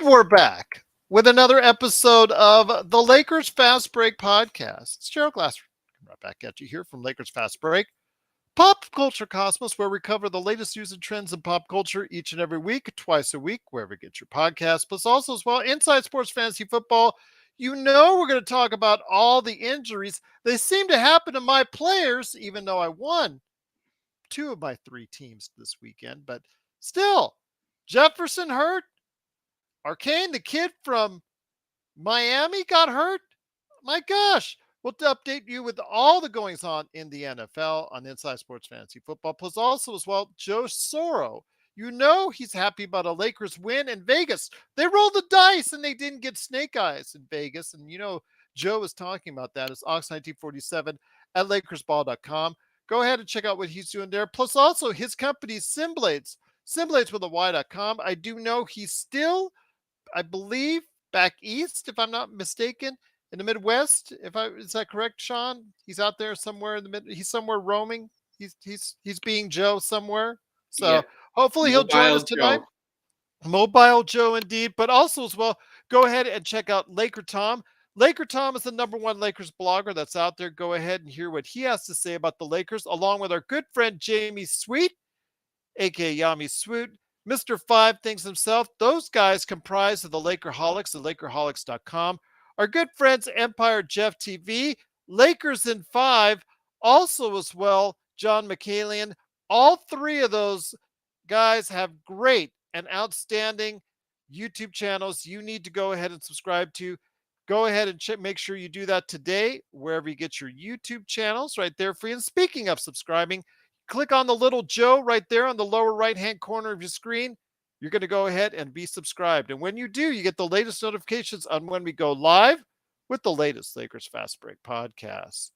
we're back with another episode of the Lakers Fast Break podcast. It's Gerald Glasser. Right back at you here from Lakers Fast Break, Pop Culture Cosmos, where we cover the latest news and trends in pop culture each and every week, twice a week, wherever you get your podcast. Plus, also as well, Inside Sports Fantasy Football. You know we're going to talk about all the injuries. They seem to happen to my players, even though I won 2 of my 3 teams this weekend. But still, Jefferson hurt. Arcane, the kid from Miami, got hurt. My gosh. We'll update you with all the goings on in the NFL on Inside Sports Fantasy Football. Plus, also as well, Joe Soro. You know he's happy about a Lakers win in Vegas. They rolled the dice and they didn't get snake eyes in Vegas. And you know, Joe was talking about that. It's Ox1947 at LakersBall.com. Go ahead and check out what he's doing there. Plus, also his company, Simblades. Simblades with a Y.com. I do know he's still, I believe, back east, if I'm not mistaken, in the Midwest. Is that correct, Sean? He's out there somewhere in the mid. He's somewhere roaming. He's being Joe somewhere. So Yeah. hopefully he'll join us tonight. Mobile Joe, indeed. But also as well, go ahead and check out Laker Tom. Laker Tom is the #1 Lakers blogger that's out there. Go ahead and hear what he has to say about the Lakers, along with our good friend Jamie Sweet, aka Yami Swoot. Mr. Five thinks himself. Those guys comprise of the Lakerholics at Lakerholics.com. Our good friends Empire Jeff TV, Lakers in 5, also as well, John McCallion. All 3 of those guys have great and outstanding YouTube channels you need to go ahead and subscribe to. Go ahead and make sure you do that today, wherever you get your YouTube channels, right there for you. And speaking of subscribing, click on the little Joe right there on the lower right-hand corner of your screen. You're going to go ahead and be subscribed. And when you do, you get the latest notifications on when we go live with the latest Lakers Fast Break podcast.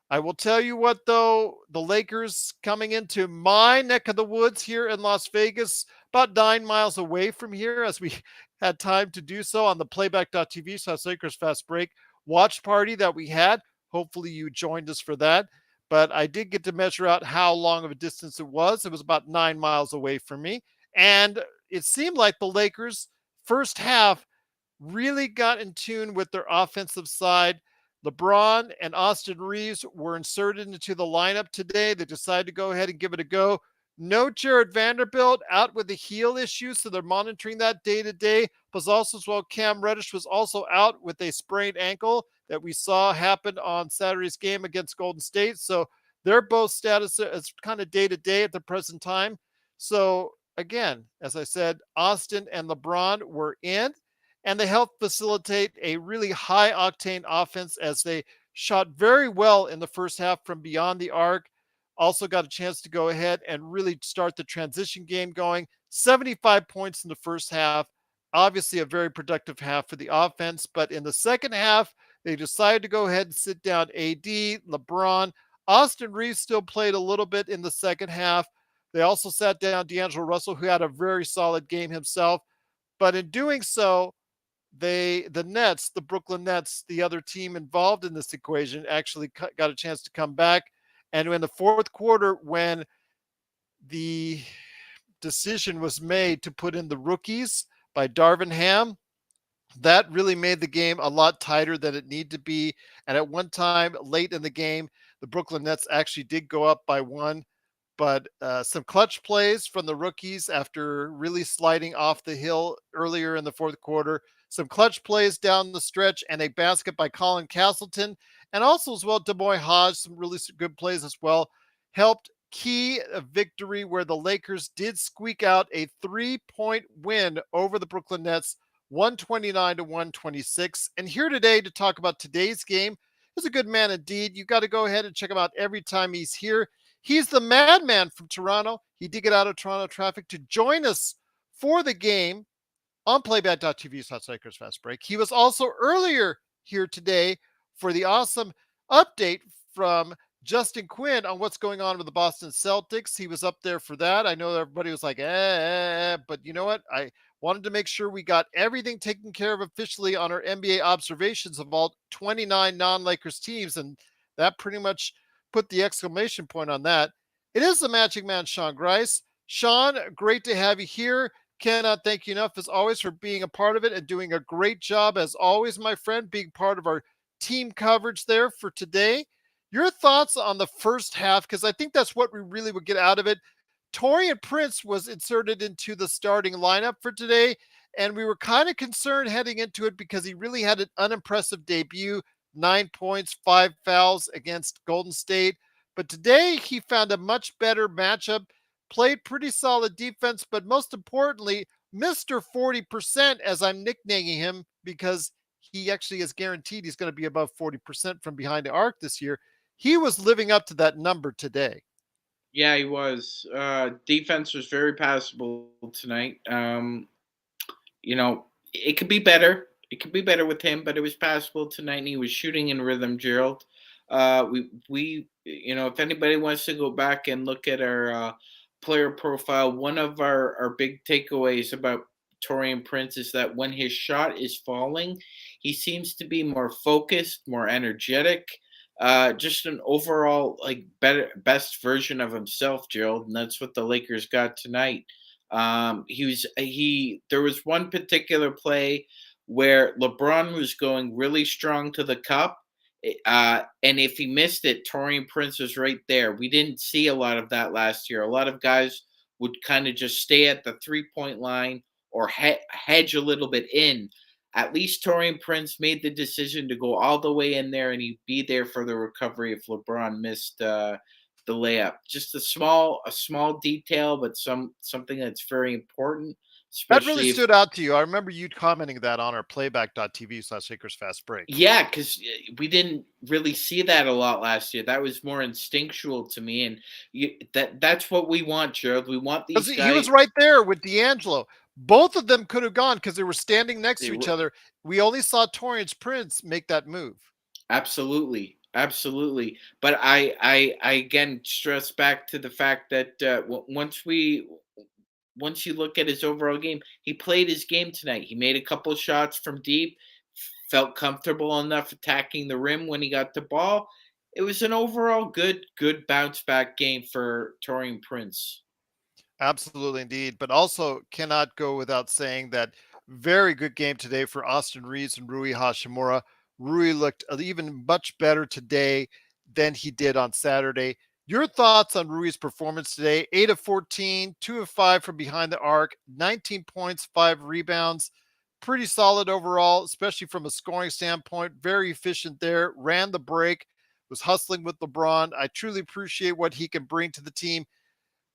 I will tell you what, though, the Lakers coming into my neck of the woods here in Las Vegas, about 9 miles away from here, as we had time to do so on the playback.tv/ Lakers Fast Break watch party that we had. Hopefully you joined us for that. But I did get to measure out how long of a distance it was. It was about 9 miles away from me. And it seemed like the Lakers first half really got in tune with their offensive side. LeBron and Austin Reaves were inserted into the lineup today. They decided to go ahead and give it a go. No Jared Vanderbilt, out with the heel issue, so they're monitoring that day to day. Plus also as well, Cam Reddish was also out with a sprained ankle that we saw happen on Saturday's game against Golden State. So they're both status as kind of day to day at the present time. So again, as I said, Austin and LeBron were in, and they helped facilitate a really high octane offense as they shot very well in the first half from beyond the arc. Also got a chance to go ahead and really start the transition game going. 75 points in the first half. Obviously a very productive half for the offense, but in the second half, they decided to go ahead and sit down AD, LeBron. Austin Reaves still played a little bit in the second half. They also sat down D'Angelo Russell, who had a very solid game himself. But in doing so, the Nets, the Brooklyn Nets, the other team involved in this equation, actually got a chance to come back. And in the fourth quarter, when the decision was made to put in the rookies by Darvin Ham, that really made the game a lot tighter than it needed to be. And at one time late in the game, the Brooklyn Nets actually did go up by 1. But some clutch plays from the rookies after really sliding off the hill earlier in the fourth quarter. Some clutch plays down the stretch and a basket by Colin Castleton. And also as well, Demoy Hodge, some really good plays as well, helped key a victory where the Lakers did squeak out a 3-point win over the Brooklyn Nets, 129-126. And here today to talk about today's game is a good man indeed. You got to go ahead and check him out every time he's here. He's the madman from Toronto. He did get out of Toronto traffic to join us for the game on playback.tv/Lakers Fast Break. He was also earlier here today for the awesome update from Justin Quinn on what's going on with the Boston Celtics. He was up there for that. I know everybody was like, but you know what? I wanted to make sure we got everything taken care of officially on our NBA observations of all 29 non-Lakers teams, and that pretty much put the exclamation point on that. It is the Magic Man, Sean Grice. Sean, great to have you here. Cannot thank you enough, as always, for being a part of it and doing a great job, as always, my friend, being part of our team coverage there for today. Your thoughts on the first half, because I think that's what we really would get out of it. Torian Prince was inserted into the starting lineup for today, and we were kind of concerned heading into it because he really had an unimpressive debut, 9 points, 5 fouls against Golden State. But today he found a much better matchup, played pretty solid defense, but most importantly, Mr. 40%, as I'm nicknaming him, because he actually is guaranteed he's going to be above 40% from behind the arc this year. He was living up to that number today. Yeah, he was. Defense was very passable tonight. It could be better. It could be better with him, but it was passable tonight, and he was shooting in rhythm, Gerald. If anybody wants to go back and look at our player profile, one of our big takeaways about Torian Prince is that when his shot is falling, he seems to be more focused, more energetic, just an overall like best version of himself, Gerald, and that's what the Lakers got tonight. There was one particular play where LeBron was going really strong to the cup. And if he missed it, Torian Prince was right there. We didn't see a lot of that last year. A lot of guys would kind of just stay at the 3 point line or hedge a little bit in. At least Torian Prince made the decision to go all the way in there, and he'd be there for the recovery if LeBron missed the layup. Just a small detail, but something that's very important, That really especially if. stood out to you. I remember you commenting that on our playback.tv/Lakers Fast Break. Yeah, because we didn't really see that a lot last year. That was more instinctual to me, and that's what we want, Gerald. We want Because these he guys. was right there with D'Angelo. Both of them could have gone because they were standing next They to each were other. We only saw Torian Prince make that move. absolutely, absolutely. But I again stress back to the fact that once you look at his overall game, he played his game tonight. He made a couple shots from deep, felt comfortable enough attacking the rim when he got the ball. It was an overall good bounce back game for Torian Prince. Absolutely, indeed. But also cannot go without saying that very good game today for Austin Reaves and Rui Hachimura. Rui looked even much better today than he did on Saturday. Your thoughts on Rui's performance today? 8 of 14, 2 of 5 from behind the arc, 19 points, 5 rebounds. Pretty solid overall, especially from a scoring standpoint. Very efficient there. Ran the break, was hustling with LeBron. I truly appreciate what he can bring to the team.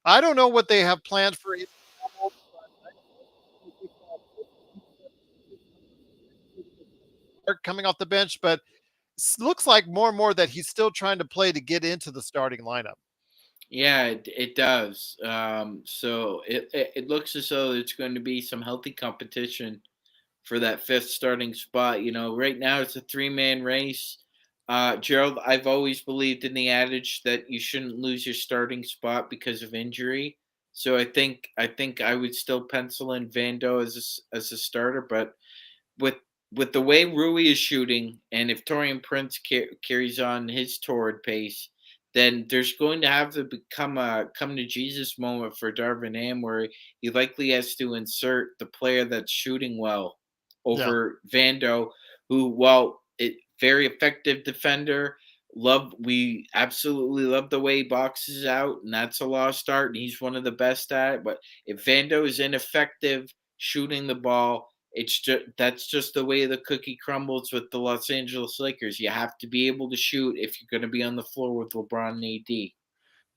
I don't know what they have planned for him coming off the bench, but looks like more and more that he's still trying to play to get into the starting lineup. Yeah, it does. So it looks as though there's going to be some healthy competition for that fifth starting spot. Right now it's a three-man race. Gerald, I've always believed in the adage that you shouldn't lose your starting spot because of injury. So I think I would still pencil in Vando as a starter, but with with the way Rui is shooting, and if Torian Prince carries on his torrid pace, then there's going to have to become a come to Jesus moment for Darvin Ham, where he likely has to insert the player that's shooting well Yeah. over Vando, who, while it very effective defender, we absolutely love the way he boxes out, and that's a lost art, and he's one of the best at it. But if Vando is ineffective shooting the ball, that's just the way the cookie crumbles with the Los Angeles Lakers. You have to be able to shoot if you're going to be on the floor with LeBron and AD.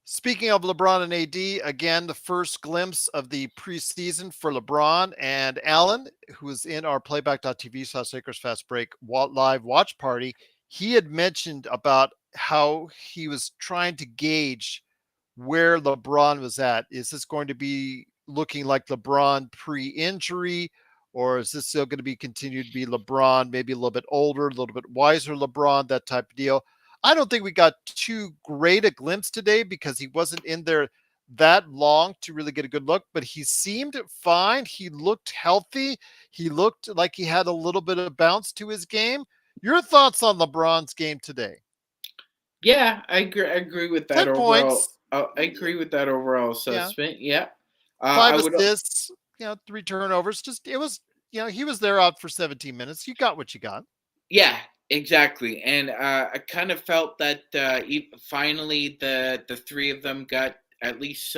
Speaking of LeBron and AD, again, the first glimpse of the preseason for LeBron and Allen, who was in our playback.tv/Lakers Fast Break live watch party. He had mentioned about how he was trying to gauge where LeBron was at. Is this going to be looking like LeBron pre-injury, or is this still going to be continued to be LeBron, maybe a little bit older, a little bit wiser LeBron, that type of deal? I don't think we got too great a glimpse today because he wasn't in there that long to really get a good look, but he seemed fine. He looked healthy. He looked like he had a little bit of bounce to his game. Your thoughts on LeBron's game today? Yeah, I agree with that 10 overall. points. I agree with that overall Yeah. assessment. Yeah, I Five would. assists. 3 turnovers. Just it was, he was there out for 17 minutes. You got what you got. Yeah, exactly. And I kind of felt that finally the three of them got at least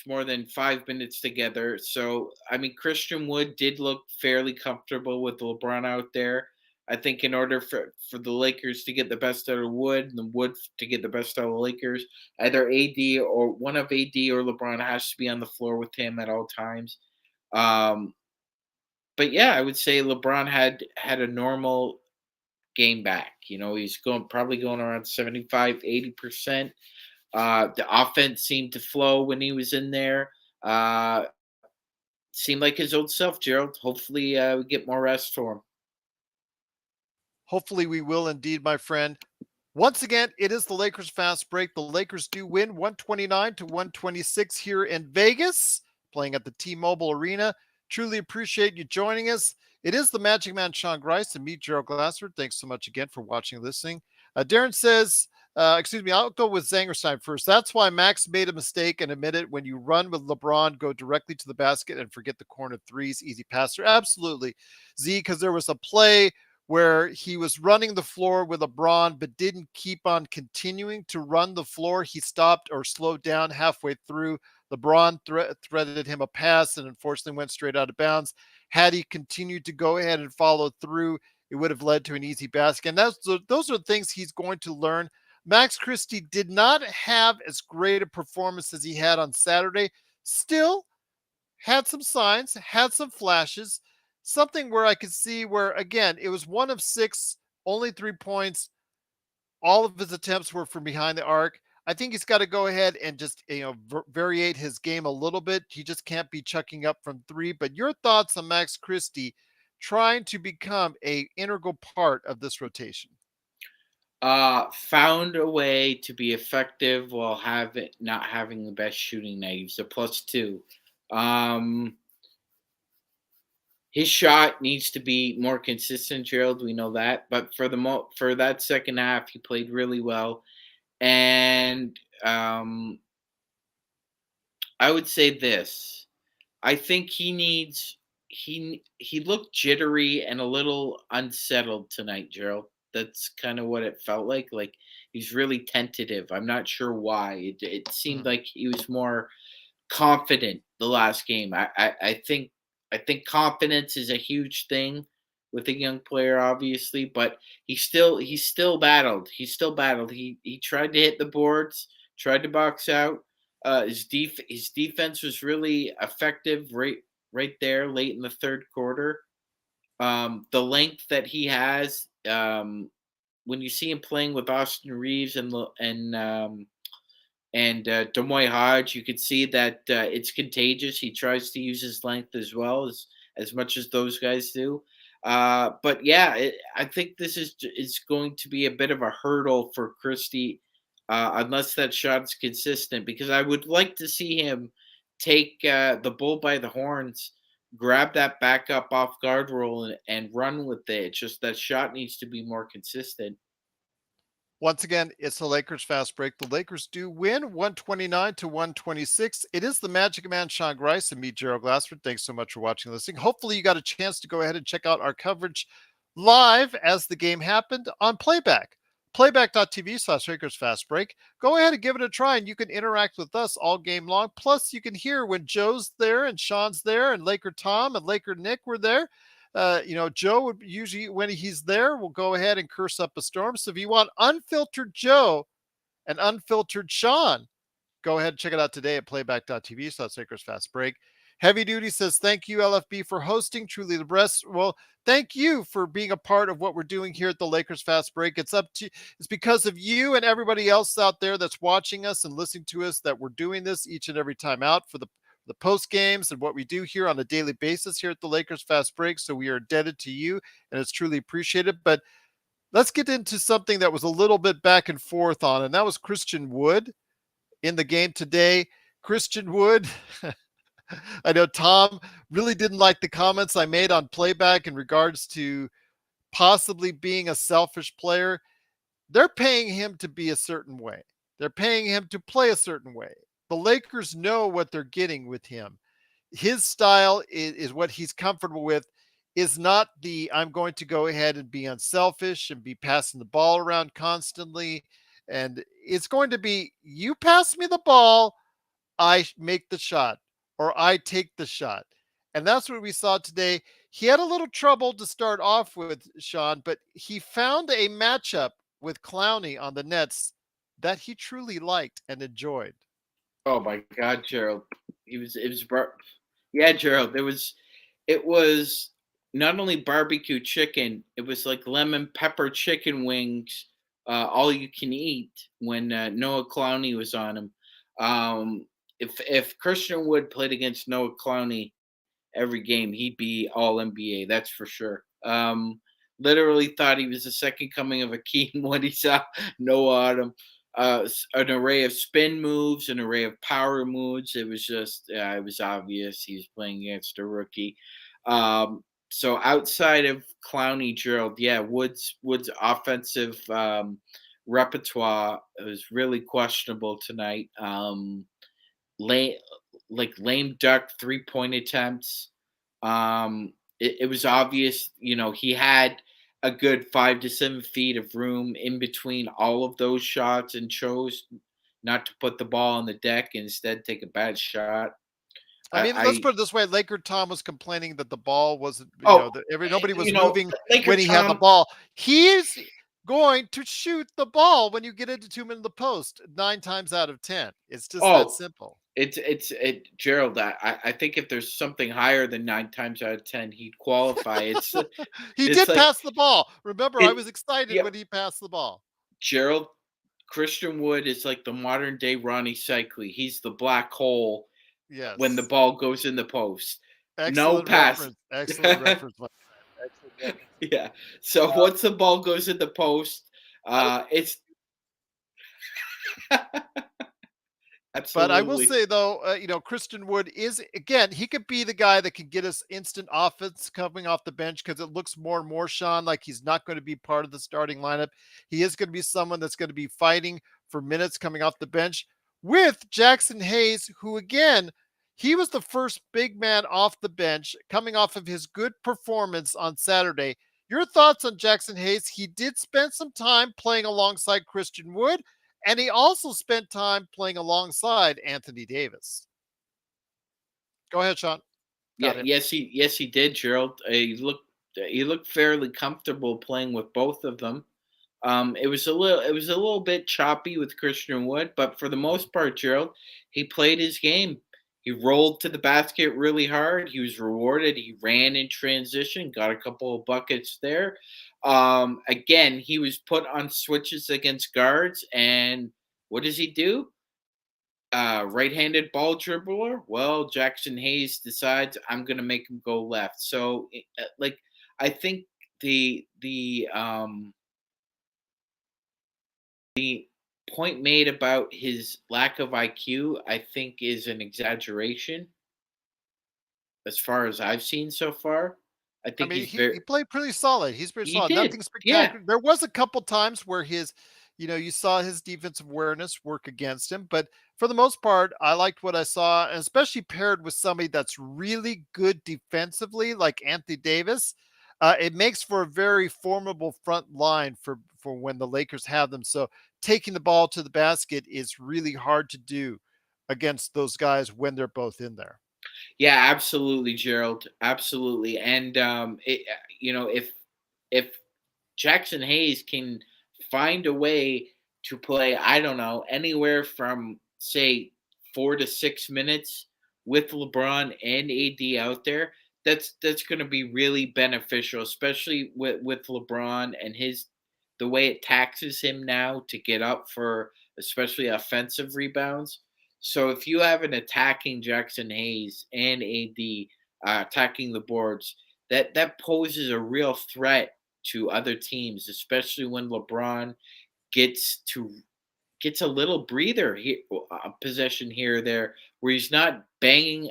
more than 5 minutes together. So I mean, Christian Wood did look fairly comfortable with LeBron out there. I think in order for the Lakers to get the best out of Wood and the Wood to get the best out of the Lakers, either AD or one of AD or LeBron has to be on the floor with him at all times. Um, but yeah, I would say LeBron had a normal game back. He's probably going around 75, 80%. The offense seemed to flow when he was in there. Uh, Seemed like his old self, Gerald. Hopefully, we get more rest for him. Hopefully we will indeed, my friend. Once again, it is the Lakers fast break. The Lakers do win 129-126 here in Vegas, playing at the T-Mobile Arena. Truly appreciate you joining us. It is the Magic Man, Sean Grice, and me, Gerald Glassford. Thanks so much again for watching and listening. Darren says, I'll go with Zangerstein first. That's why Max made a mistake and admitted when you run with LeBron, go directly to the basket and forget the corner threes, easy passer. Absolutely, Z, because there was a play where he was running the floor with LeBron, but didn't keep on continuing to run the floor. He stopped or slowed down halfway through. LeBron threaded him a pass and unfortunately went straight out of bounds. Had he continued to go ahead and follow through, it would have led to an easy basket. And those are things he's going to learn. Max Christie did not have as great a performance as he had on Saturday. Still had some signs, had some flashes, something where I could see where, again, it was 1 of 6, only 3 points. All of his attempts were from behind the arc. I think he's got to go ahead and just, variate his game a little bit. He just can't be chucking up from 3. But your thoughts on Max Christie trying to become a integral part of this rotation? Found a way to be effective while not having the best shooting night. He's a +2. His shot needs to be more consistent, Gerald. We know that, but for that second half, he played really well. And I would say this: I think he looked jittery and a little unsettled tonight, Gerald. That's kind of what it felt like. Like he's really tentative. I'm not sure why. It seemed like he was more confident the last game. I think confidence is a huge thing with a young player, obviously, but he still battled. He tried to hit the boards, tried to box out. His defense was really effective right there late in the third quarter. The length that he has, when you see him playing with Austin Reaves and Demoy Hodge, you could see that it's contagious. He tries to use his length as much as those guys do. But yeah, I think this is going to be a bit of a hurdle for Christie, unless that shot's consistent. Because I would like to see him take the bull by the horns, grab that back up off guard roll, and run with it. It's just that shot needs to be more consistent. Once again, it's the Lakers fast break. The Lakers do win 129-126. It is the Magic Man, Sean Grice, and me, Gerald Glassford. Thanks so much for watching and listening. Hopefully, you got a chance to go ahead and check out our coverage live as the game happened on Playback. Playback.tv/Lakers fast break. Go ahead and give it a try, and you can interact with us all game long. Plus, you can hear when Joe's there and Sean's there and Laker Tom and Laker Nick were there. Joe would usually, when he's there, will go ahead and curse up a storm. So if you want unfiltered Joe and unfiltered Sean, go ahead and check it out today at playback.tv/Lakers fast break. Heavy Duty says, thank you, LFB, for hosting. Truly the best. Well, thank you for being a part of what we're doing here at the Lakers Fast Break. It's because of you and everybody else out there that's watching us and listening to us that we're doing this each and every time out for the post games and what we do here on a daily basis here at the Lakers Fast Break. So we are indebted to you, and it's truly appreciated. But let's get into something that was a little bit back and forth on, and that was Christian Wood in the game today. Christian Wood, I know Tom really didn't like the comments I made on Playback in regards to possibly being a selfish player. They're paying him to be a certain way. They're paying him to play a certain way. The Lakers know what they're getting with him. his style is what he's comfortable with, is not the I'm going to go ahead and be unselfish and be passing the ball around constantly. And it's going to be you pass me the ball, I make the shot or I take the shot. And that's what we saw today. He had a little trouble to start off with, Sean, but he found a matchup with Clowney on the Nets that he truly liked and enjoyed. Oh my God, Gerald. Yeah, Gerald. It was not only barbecue chicken, it was like lemon pepper chicken wings, all you can eat when Noah Clowney was on him. If Christian Wood played against Noah Clowney every game, he'd be all NBA. That's for sure. Literally thought he was the second coming of Akeem when he saw Noah on him. An array of spin moves, an array of power moves. It was just, it was obvious he was playing against a rookie. So outside of Clowney, Gerald, yeah, Woods' offensive repertoire was really questionable tonight. Lame, like lame duck 3-point attempts. It was obvious, he had a good 5 to 7 feet of room in between all of those shots and chose not to put the ball on the deck and instead take a bad shot. I I, mean, let's I put it this way: Laker Tom was complaining that the ball wasn't, oh, that nobody you was know, moving Laker when he had the Tom. ball. He's going to shoot the ball when you get into 2 minutes of the post 9 times out of 10. It's just that Oh, simple. Gerald. I think if there's something higher than 9 times out of 10, he'd qualify. He It's did like pass the ball. Remember, I it. was excited Yeah, when he passed the ball. Gerald. Christian Wood is like the modern day Ronnie Cycli. He's the black hole when the Yes. ball goes in the post. No Excellent pass. reference. Excellent reference, my friend. Excellent reference. Yeah. So Uh, once the ball goes in the post, I it's But I will absolutely. say though, Christian Wood is again, he could be the guy that can get us instant offense coming off the bench because it looks more and more, Sean, like he's not going to be part of the starting lineup. He is going to be someone that's going to be fighting for minutes coming off the bench with Jackson Hayes, who again, he was the first big man off the bench coming off of his good performance on Saturday. Your thoughts on Jackson Hayes? He did spend some time playing alongside Christian Wood, and he also spent time playing alongside Anthony Davis. Go ahead, Sean. Yeah, Got him. yes he did, Gerald. He looked fairly comfortable playing with both of them. It was a little bit choppy with Christian Wood, but for the most part, Gerald, he played his game. He rolled to the basket really hard. He was rewarded. He ran in transition, got a couple of buckets there. Again, he was put on switches against guards, and what does he do? Right-handed ball dribbler. Well, Jackson Hayes decides I'm gonna make him go left. So, like, I think the point made about his lack of IQ, I think, is an exaggeration as far as I've seen so far. I I think mean, he's he very. played pretty solid. He's pretty He solid. did, Nothing yeah. spectacular. There was a couple times where you saw his defensive awareness work against him, but for the most part, I liked what I saw, and especially paired with somebody that's really good defensively, like Anthony Davis. It makes for a very formidable front line for when the Lakers have them. So taking the ball to the basket is really hard to do against those guys when they're both in there. Yeah, absolutely, Gerald. Absolutely. And if Jackson Hayes can find a way to play, I don't know, anywhere from say 4 to 6 minutes with LeBron and AD out there, that's going to be really beneficial, especially with LeBron and his the way it taxes him now to get up for especially offensive rebounds. So if you have an attacking Jackson Hayes and AD attacking the boards, that poses a real threat to other teams, especially when LeBron gets to gets a little breather here, possession here or there, where he's not banging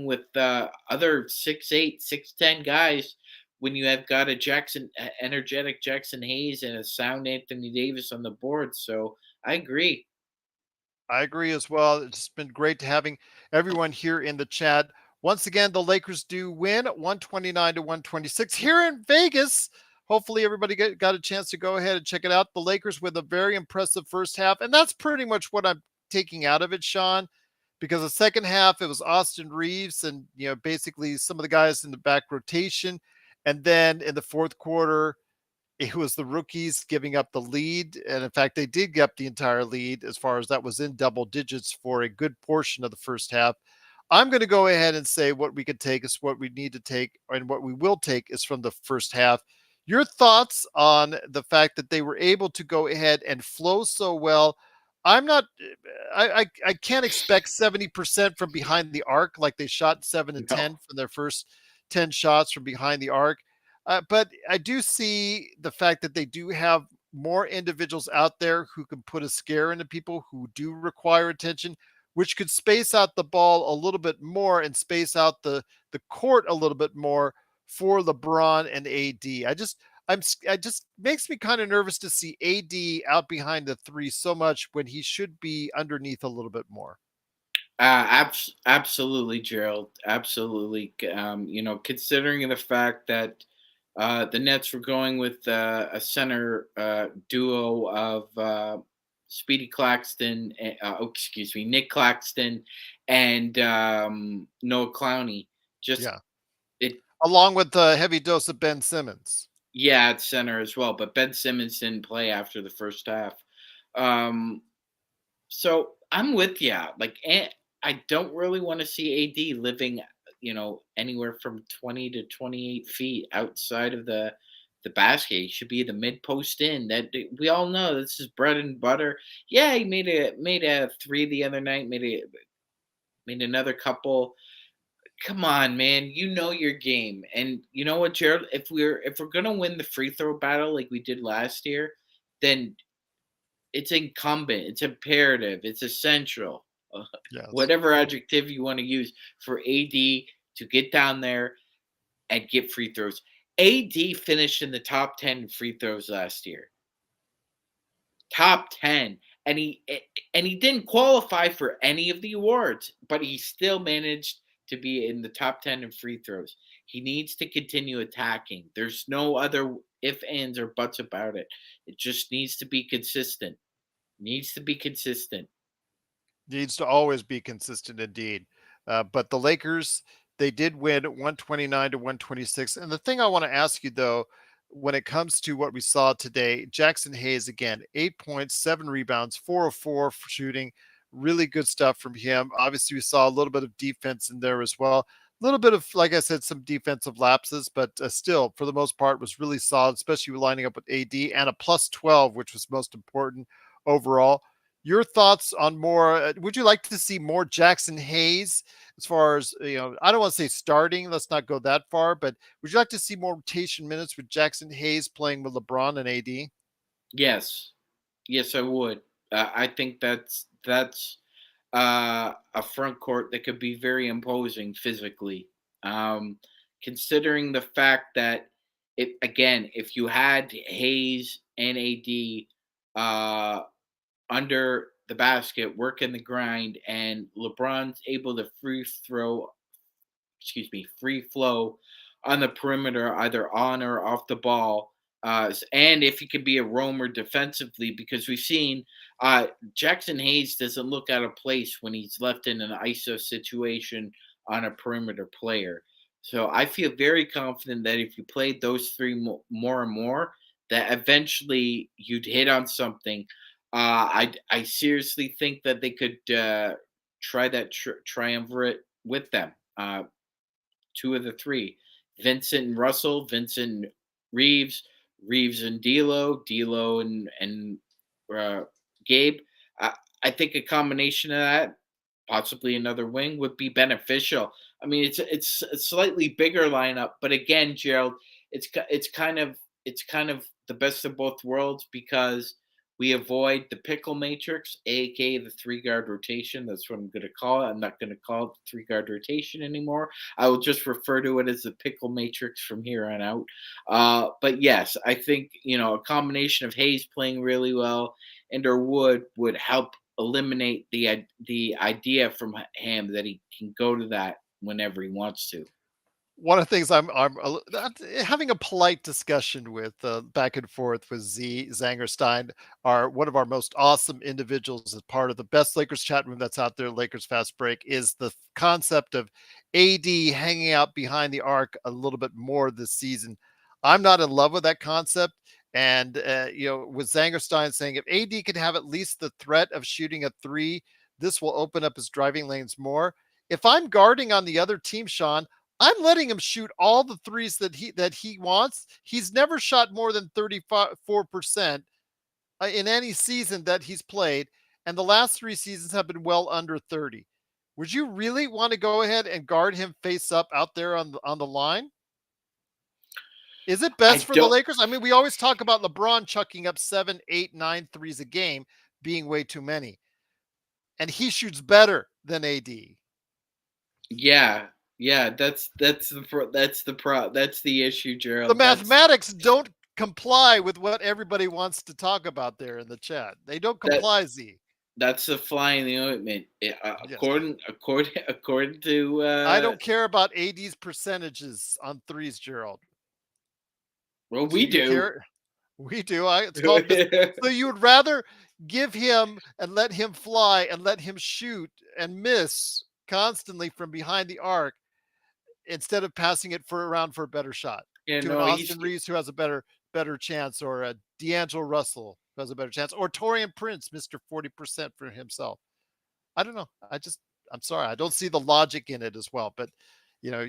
with other 6'8", 6'10" guys. When you have got a energetic Jackson Hayes and a sound Anthony Davis on the board, so I agree. I agree as well. It's been great to having everyone here in the chat Once again, the Lakers do win 129 to 126 here in Vegas. Hopefully, everybody got a chance to go ahead and check it out. The Lakers with a very impressive first half, and that's pretty much what I'm taking out of it, Sean. Because the second half, it was Austin Reaves and basically some of the guys in the back rotation, and then in the fourth quarter, it was the rookies giving up the lead. And in fact, they did get up the entire lead as far as that was in double digits for a good portion of the first half. I'm going to go ahead and say what we could take is what we need to take, and what we will take is from the first half. Your thoughts on the fact that they were able to go ahead and flow so well? I'm not. I can't expect 70% from behind the arc like they shot 7 and 10 No. from their first 10 shots from behind the arc. But I do see the fact that they do have more individuals out there who can put a scare into people who do require attention, which could space out the ball a little bit more and space out the court a little bit more for LeBron and AD. I just makes me kind of nervous to see AD out behind the three so much when he should be underneath a little bit more. Absolutely, Gerald. Absolutely. Considering the fact that the Nets were going with a center duo of Speedy Claxton, Nick Claxton, and Noah Clowney. Just Yeah. it, Along with the heavy dose of Ben Simmons. yeah, at center as well. But Ben Simmons didn't play after the first half. Um, So I'm with you. I don't really want to see AD living, anywhere from 20 to 28 feet outside of the basket. He should be the mid post in. That we all know this is bread and butter. Yeah, he made a three the other night. Made another couple. Come on, man. You know your game. And you know what, Jared? If we're gonna win the free throw battle like we did last year, then it's incumbent, it's imperative, it's essential, uh, Yes. whatever adjective you want to use for AD to get down there and get free throws. AD finished in the top 10 in free throws last year. Top 10. And he didn't qualify for any of the awards, but he still managed to be in the top 10 in free throws. He needs to continue attacking. There's no other if, ands, or buts about it. It just needs to be consistent. Needs to be consistent. Needs to always be consistent indeed. But the Lakers, they did win 129 to 126. And the thing I want to ask you, though, when it comes to what we saw today, Jackson Hayes, again, 8 points, 7 rebounds, 4 of 4 for shooting. Really good stuff from him. Obviously, we saw a little bit of defense in there as well. A little bit of, like I said, some defensive lapses, but still, for the most part, was really solid, especially lining up with AD and a plus 12, which was most important overall. Your thoughts on more? Would you like to see more Jackson Hayes as far as I don't want to say starting. Let's not go that far, but would you like to see more rotation minutes with Jackson Hayes playing with LeBron and AD? Yes, yes, I would. I think that's a front court that could be very imposing physically. Um, Considering the fact that if you had Hayes and AD under the basket, working the grind, and LeBron's able to free flow on the perimeter, either on or off the ball. And if he could be a roamer defensively, because we've seen Jackson Hayes doesn't look out of place when he's left in an ISO situation on a perimeter player. So I feel very confident that if you played those three more and more, that eventually you'd hit on something. I seriously think that they could try that triumvirate with them. Two of the three, Vincent and Russell, Vincent and Reaves, Reaves and D'Lo and uh, Gabe. I, I think a combination of that, possibly another wing, would be beneficial. I mean, it's a slightly bigger lineup, but again, Gerald, it's kind of the best of both worlds because we avoid the pickle matrix, aka the three guard rotation. That's what I'm going to call it. I'm not going to call it the three guard rotation anymore. I will just refer to it as the pickle matrix from here on out. But yes, I think a combination of Hayes playing really well and or would help eliminate the idea from him that he can go to that whenever he wants to. One of the things I'm having a polite discussion with back and forth with Zangerstein, are one of our most awesome individuals as part of the best Lakers chat room that's out there. Lakers Fast Break is the concept of AD hanging out behind the arc a little bit more this season. I'm not in love with that concept. And, with Zangerstein saying if AD could have at least the threat of shooting a three, this will open up his driving lanes more. If I'm guarding on the other team, Sean, I'm letting him shoot all the threes that he wants. He's never shot more than 34% in any season that he's played, and the last 3 seasons have been well under 30. Would you really want to go ahead and guard him face up out there on the line? Is it I best for the don't. Lakers? I mean, we always talk about LeBron chucking up 7, 8, 9 threes a game being way too many, and he shoots better than AD. Yeah, yeah. That's the issue, The Gerald. mathematics don't comply with what everybody wants to talk about there in the chat. They don't That comply, Z. that's the fly in the ointment. Yes. According to I don't care about AD's percentages on threes, Gerald. well, Do we you do. care? We do. It's called so you would rather give him and let him fly and let him shoot and miss constantly from behind the arc instead of passing it around for a better shot Yeah, to an no, he's Austin Reaves who has a better chance, or a D'Angelo Russell who has a better chance, or Torian Prince, Mr. 40% for himself. I don't know. I'm sorry. I don't see the logic in it as well. But, you know,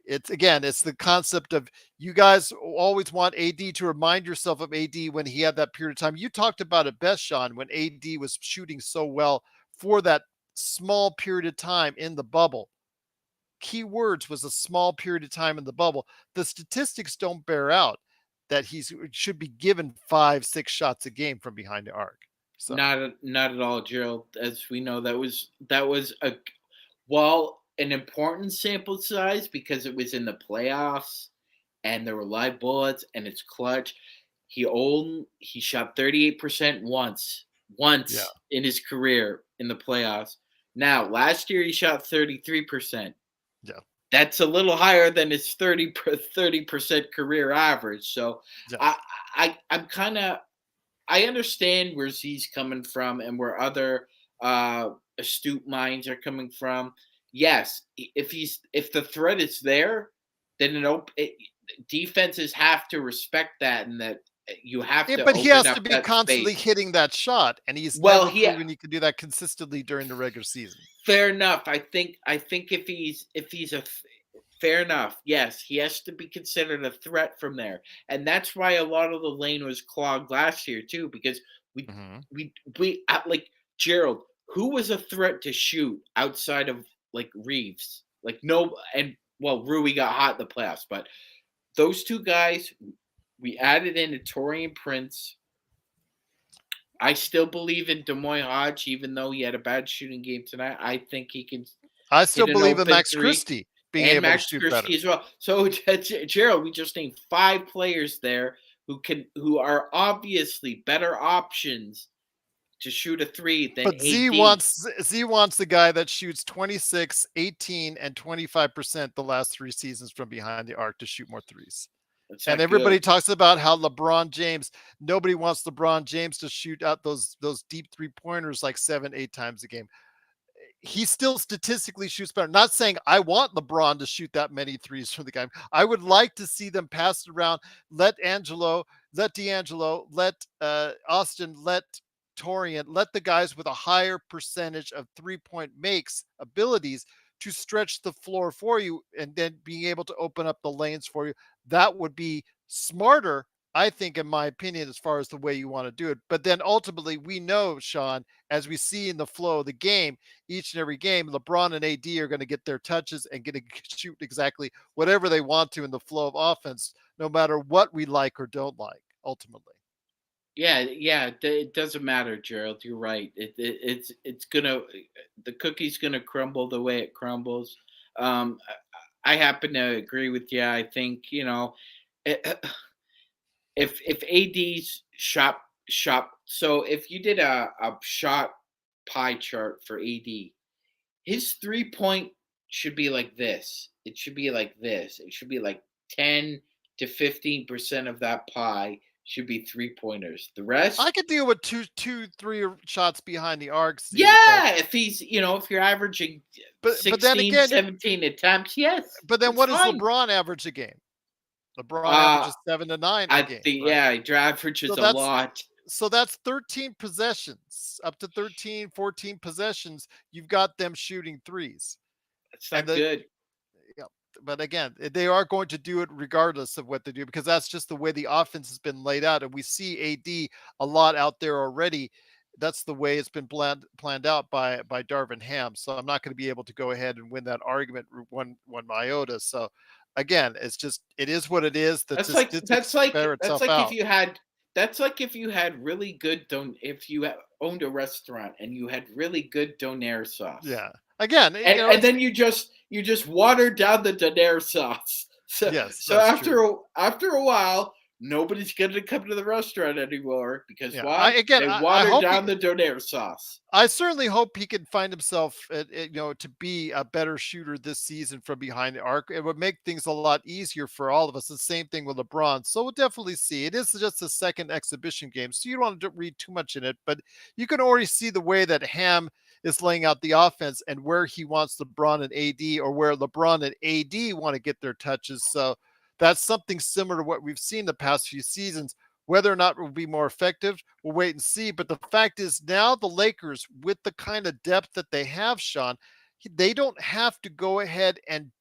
it's the concept of, you guys always want AD to remind yourself of AD when he had that period of time. You talked about it best, Sean, when AD was shooting so well for that small period of time in the bubble. Key words was a small period of time in the bubble. The statistics don't bear out that he should be given 5, 6 shots a game from behind the arc. So not at all, Gerald. As we know, that was an important sample size because it was in the playoffs and there were live bullets and it's clutch. He shot 38% yeah, in his career in the playoffs. Now, last year he shot 33%. yeah, That's a little higher than his 30% career average. So I yes. I'm kind of I understand where Z's coming from and where other astute minds are coming from. Yes, if the threat is there, then defenses have to respect that, and that you have Yeah, to but he open has to up be that constantly space. hitting that shot, and he's Well, never yeah, proven he can do that consistently during the regular season. fair enough. I think fair enough. Yes, he has to be considered a threat from there, and that's why a lot of the lane was clogged last year too. Because we Mhm. like Gerald, who was a threat to shoot outside of like Reeves, like no, and well, Rui got hot in the playoffs, but those two guys, we added in a Torian Prince. I still believe in Demoy Hodge, even though he had a bad shooting game tonight. I think he can I still hit an believe in open Max three. Christie being And able to Max shoot better. Christie as well. So Gerald, we just named 5 players there who are obviously better options to shoot a three than But Z AD. wants Z wants the guy that shoots 26, 18, and 25% the last 3 seasons from behind the arc to shoot more threes. That's And not everybody good. talks about how LeBron James, nobody wants LeBron James to shoot out those deep three-pointers like 7, 8 times a game. He still statistically shoots better. Not saying I want LeBron to shoot that many threes from the game. I would like to see them pass it around. Let D'Angelo, let Austin, let Torian, let the guys with a higher percentage of 3-point makes abilities to stretch the floor for you, and then being able to open up the lanes for you. That would be smarter, I think, in my opinion, as far as the way you want to do it. But then ultimately, we know, Sean, as we see in the flow of the game, each and every game, LeBron and AD are going to get their touches and going to shoot exactly whatever they want to in the flow of offense, no matter what we like or don't like, ultimately. Yeah. It doesn't matter, Gerald. You're right. It's gonna the cookie's gonna crumble the way it crumbles. I happen to agree with you. I think eh, if AD's shop. So if you did a shot pie chart for AD, his 3-point should be like this. It should be like this. It should be like 10 to 15% of that pie should be 3-pointers. The I rest, could deal with three shots behind the arc, Steve, but yeah, if he's, if you're averaging but then 16, again, 17 attempts, yes, but then it's what does fine. LeBron average a game? LeBron Uh averages 7 to 9 a I game, think, right? yeah, he averages So a that's lot. so that's 13 possessions, up to 13, 14 possessions. You've got them shooting threes. It's And not good. yeah, but again, they are going to do it regardless of what they do because that's just the way the offense has been laid out. And we see AD a lot out there already. That's the way it's been planned out by Darvin Ham. So I'm not going to be able to go ahead and win that argument one iota. So again, it is what it is. The That's like statistics bear that's itself like if out. you had that's like if you had really good if you owned a restaurant and you had really good donair sauce. Yeah. Again, And then you just watered down the donair sauce. So yes, so that's true. after a while, nobody's going to come to the restaurant anymore because Yeah. why? They I watered hope down the donair sauce. I certainly hope he can find himself, to be a better shooter this season from behind the arc. It would make things a lot easier for all of us. The same thing with LeBron. So we'll definitely see. It is just a second exhibition game, so you don't want to read too much in it. But you can already see the way that Ham is laying out the offense and where he wants LeBron and AD, or where LeBron and AD want to get their touches. So that's something similar to what we've seen the past few seasons. Whether or not it will be more effective, we'll wait and see. But the fact is, now the Lakers, with the kind of depth that they have, Sean, they don't have to go ahead and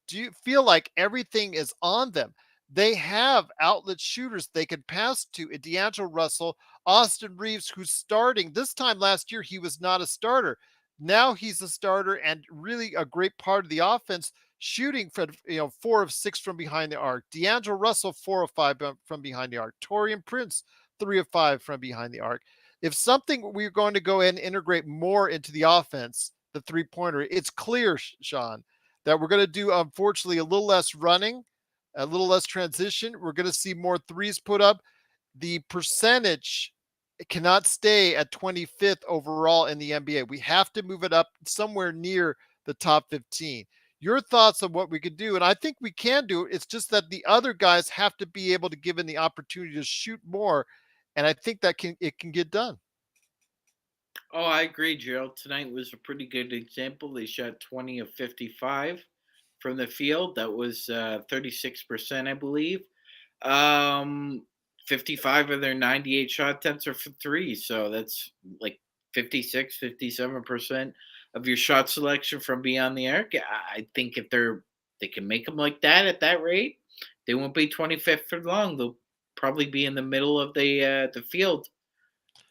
feel like everything is on them. They have outlet shooters they can pass to. D'Angelo Russell, Austin Reaves, who's starting. This time last year, he was not a starter. Now he's a starter and really a great part of the offense, shooting from 4 of 6 from behind the arc. D'Angelo Russell 4 of 5 from behind the arc. Torian Prince 3 of 5 from behind the arc. If something we're going to go ahead and integrate more into the offense, the 3-pointer, it's clear, Sean, that we're going to do unfortunately a little less running, a little less transition. We're going to see more threes put up. The percentage cannot stay at 25th overall in the NBA. We have to move it up somewhere near the top 15. Your thoughts on what we could do? And I think we can do it. It's just that the other guys have to be able to given the opportunity to shoot more. And I think that it can get done. Oh, I agree, Gerald. Tonight was a pretty good example. They shot 20 of 55 from the field. That was 36%, I believe. 55 of their 98 shot attempts are for three. So that's like 56, 57% of your shot selection from beyond the arc. I think if they can make them like that at that rate, they won't be 25th for long. They'll probably be in the middle of the field.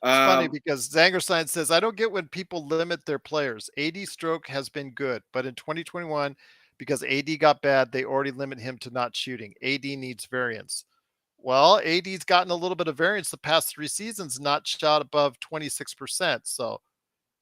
It's funny Um, because Zangerstein says, I don't get when people limit their players. AD stroke has been good, but in 2021, because AD got bad, they already limit him to not shooting. AD needs variance. Well, AD's gotten a little bit of variance the past 3 seasons, not shot above 26%. So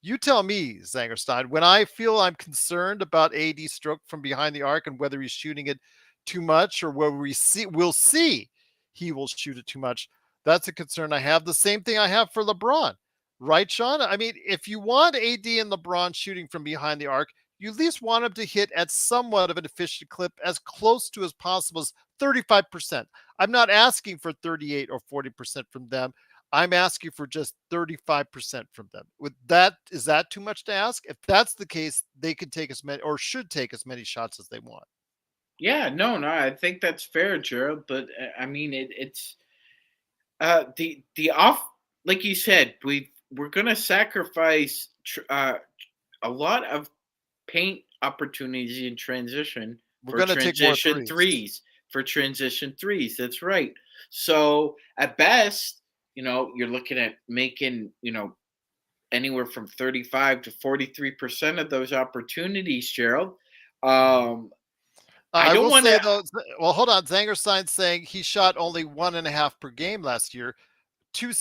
you tell me, Zangerstein, when I feel I'm concerned about AD stroke from behind the arc and whether he's shooting it too much, or where we'll see he will shoot it too much. That's a concern I have. The same thing I have for LeBron, right, Sean? I mean, if you want AD and LeBron shooting from behind the arc, you at least want them to hit at somewhat of an efficient clip, as close to as possible as 35%. I'm not asking for 38 or 40% from them. I'm asking for just 35% from them. With that, is that too much to ask? If that's the case, they can take as many, or should take as many shots as they want. yeah, no, I think that's fair, Gerald. But I mean, it's the off, like you said, we're gonna sacrifice a lot of paint opportunities in transition We're going to take more threes. for transition threes. That's right. So at best, you're looking at making, anywhere from 35 to 43% of those opportunities, Gerald. Um, I I don't will want say to. though, well, hold on. Zangerstein's saying he shot only 1.5 per game last year. 3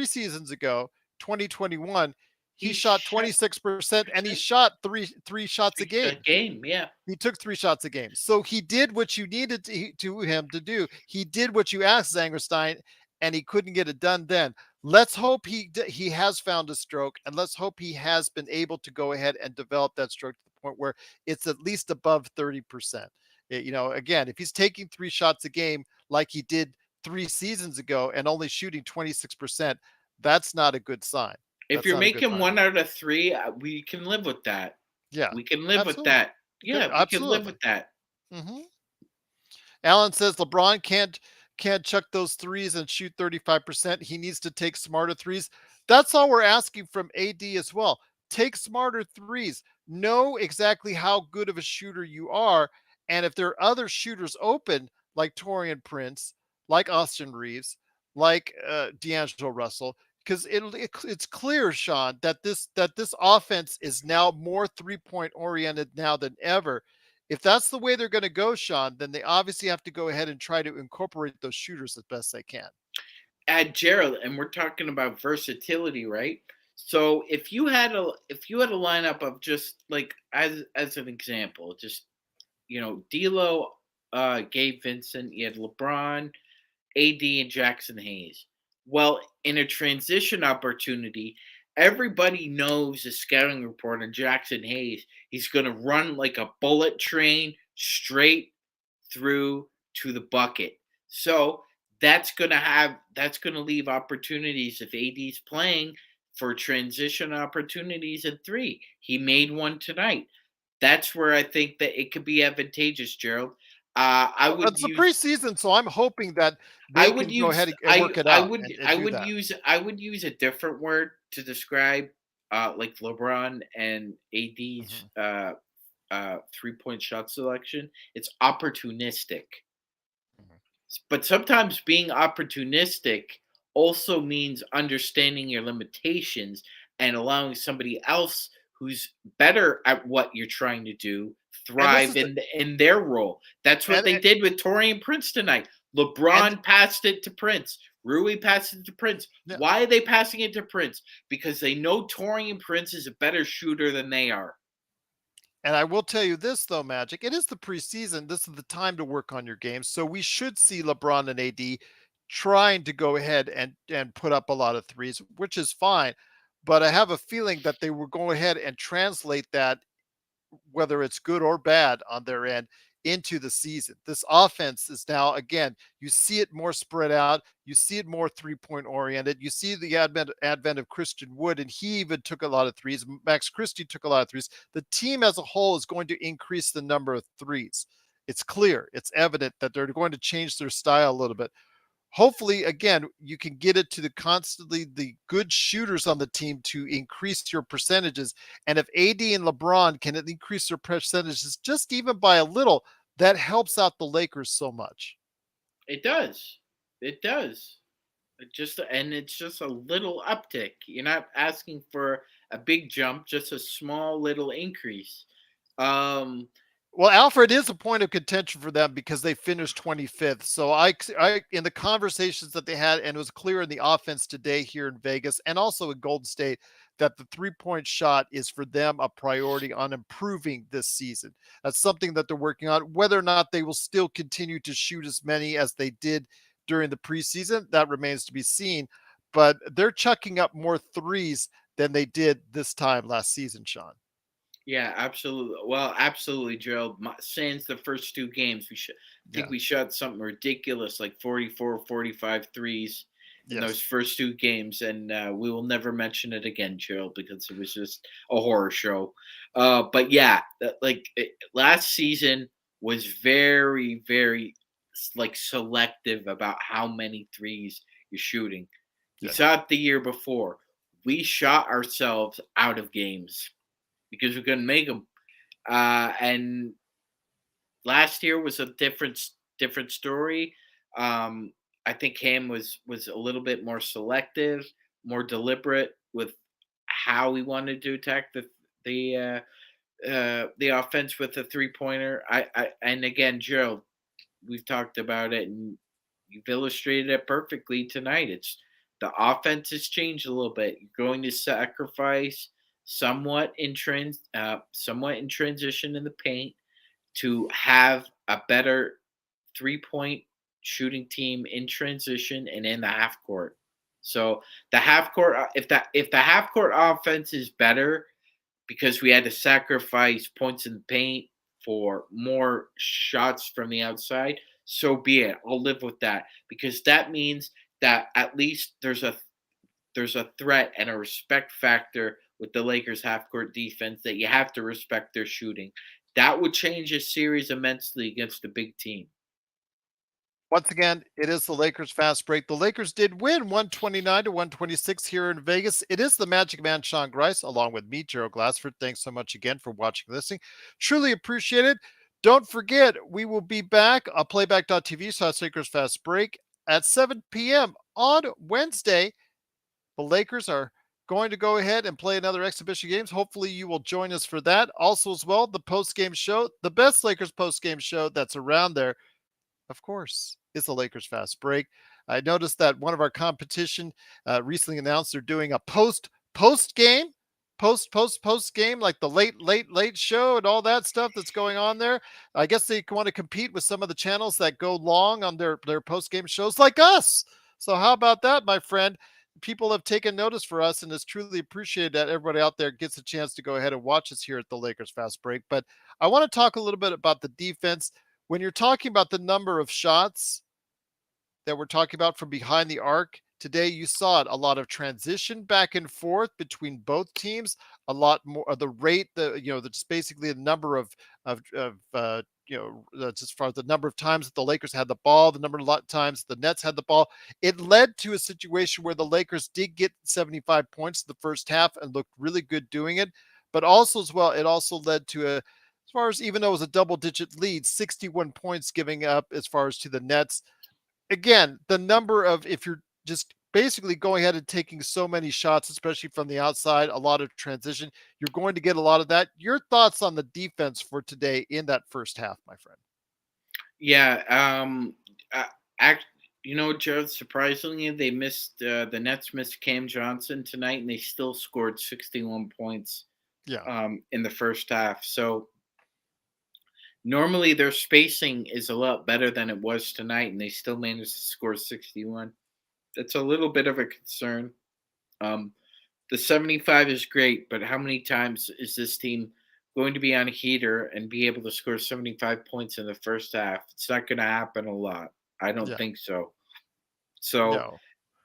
seasons ago, 2021, he He shot shot 26%, and he shot three shots a a game. game. Yeah. He took 3 shots a game. So he did what you needed to him to do. He did what you asked Zangerstein, and he couldn't get it done then. Let's hope he has found a stroke, and let's hope he has been able to go ahead and develop that stroke to the point where it's at least above 30%. Again, if he's taking 3 shots a game like he did 3 seasons ago and only shooting 26%, that's not a good sign. If That's you're not a good making sign. 1 out of 3, we can live with that. Yeah, We can live with absolutely. that. Good, Yeah, we can live absolutely. with that. Hmm. Alan says LeBron can't chuck those threes and shoot 35%. He needs to take smarter threes. That's all we're asking from AD as well. Take smarter threes. Know exactly how good of a shooter you are. And if there are other shooters open, like Torian Prince, like Austin Reaves, like D'Angelo Russell, because it's clear, Sean, that this offense is now more 3-point oriented now than ever. If that's the way they're going to go, Sean, then they obviously have to go ahead and try to incorporate those shooters as best they can. Add Gerald, and we're talking about versatility, right? So if you had a lineup of just like as an example, just D'Lo, Gabe Vincent, you had LeBron, AD, and Jackson Hayes. Well, in a transition opportunity, everybody knows the scouting report on Jackson Hayes. He's going to run like a bullet train straight through to the bucket. So that's going to leave opportunities if AD's playing for transition opportunities at 3. He made one tonight. That's where I think that it could be advantageous, Gerald. I Well, would it's the use preseason, so I'm hoping that I they would can go use ahead and work it I out would and I do would that. use a different word to describe like LeBron and AD's Mhm, 3-point shot selection. It's opportunistic. mhm. But sometimes being opportunistic also means understanding your limitations and allowing somebody else who's better at what you're trying to do And this is thrive in their role. That's what and they did with Torian Prince tonight. and LeBron passed it to Prince. Rui passed it to Prince. yeah. Why are they passing it to Prince? Because they know Torian Prince is a better shooter than they are. And I will tell you this though, Magic, it is the preseason. This is the time to work on your game. So we should see LeBron and AD trying to go ahead and put up a lot of threes, which is fine. But I have a feeling that they will go ahead and translate that, whether it's good or bad on their end, into the season. This offense is now, again, you see it more spread out. You see it more 3-point oriented. You see the advent of Christian Wood, and he even took a lot of threes. Max Christie took a lot of threes. The team as a whole is going to increase the number of threes. It's clear, it's evident that they're going to change their style a little bit. Hopefully, again, you can get it to the good shooters on the team to increase your percentages. And if AD and LeBron can increase their percentages just even by a little, that helps out the Lakers so much. It does. It does. It's just a little uptick. You're not asking for a big jump, just a small little increase. Um, Well, Alfred is a point of contention for them because they finished 25th. So in the conversations that they had, and it was clear in the offense today here in Vegas and also in Golden State, that the 3-point shot is for them a priority on improving this season. That's something that they're working on. Whether or not they will still continue to shoot as many as they did during the preseason, that remains to be seen. But they're chucking up more threes than they did this time last season, Sean. yeah, absolutely. Well, absolutely, Gerald. Since the first 2 games, I think Yeah. we shot something ridiculous like 44, 45 threes in those Yes. first 2 games, and we will never mention it again, Gerald, because it was just a horror show. But yeah, last season was very, very like selective about how many threes you're shooting. You Yeah. saw it the year before. We shot ourselves out of games because we couldn't make them. And last year was a different story. I think Cam was a little bit more selective, more deliberate with how he wanted to attack the offense with the 3-pointer. And again, Joe, we've talked about it, and you've illustrated it perfectly tonight. It's the offense has changed a little bit. You're going to sacrifice somewhat in transition in the paint to have a better 3-point shooting team in transition and in the half court. So the half court, if the half court offense is better because we had to sacrifice points in the paint for more shots from the outside, so be it. I'll live with that because that means that at least there's a threat and a respect factor with the Lakers half court defense that you have to respect their shooting. That would change a series immensely against a big team. Once again, it is the Lakers fast break. The Lakers did win 129 to 126 here in Vegas. It is the Magic Man, Sean Grice, along with me, Gerald Glassford. Thanks so much again for watching and listening. Truly appreciate it. Don't forget, we will be back on playback.tv/ Lakers fast break at 7 p.m. on Wednesday. The Lakers are going to go ahead and play another exhibition games. Hopefully you will join us for that. Also as well, the post-game show, the best Lakers post-game show that's around there, of course, is the Lakers Fast Break. I noticed that one of our competition recently announced they're doing a post game, post game, like the late show and all that stuff that's going on there. I guess they want to compete with some of the channels that go long on their post game shows, like us. So how about that, my friend? People have taken notice for us, and it's truly appreciated that everybody out there gets a chance to go ahead and watch us here at the Lakers Fast Break. But I want to talk a little bit about the defense. When you're talking about the number of shots that we're talking about from behind the arc today, you saw it, a lot of transition back and forth between both teams, a lot more of the rate, that's basically the number that's as far as the number of times that the Lakers had the ball, the number of times the Nets had the ball. It led to a situation where the Lakers did get 75 points in the first half and looked really good doing it. But also as well, it also led to as far as, even though it was a double digit lead, 61 points giving up as far as to the Nets. Again, the number of, if you're just basically going ahead and taking so many shots, especially from the outside, a lot of transition, you're going to get a lot of that. Your thoughts on the defense for today in that first half, my friend? Yeah, uh, act, Joe. Surprisingly, the Nets missed Cam Johnson tonight, and they still scored 61 points Yeah. in the first half. So normally their spacing is a lot better than it was tonight, and they still managed to score 61. That's a little bit of a concern. Um, the 75 is great, but how many times is this team going to be on a heater and be able to score 75 points in the first half? It's not going to happen a lot. I don't Yeah. think so. So, No.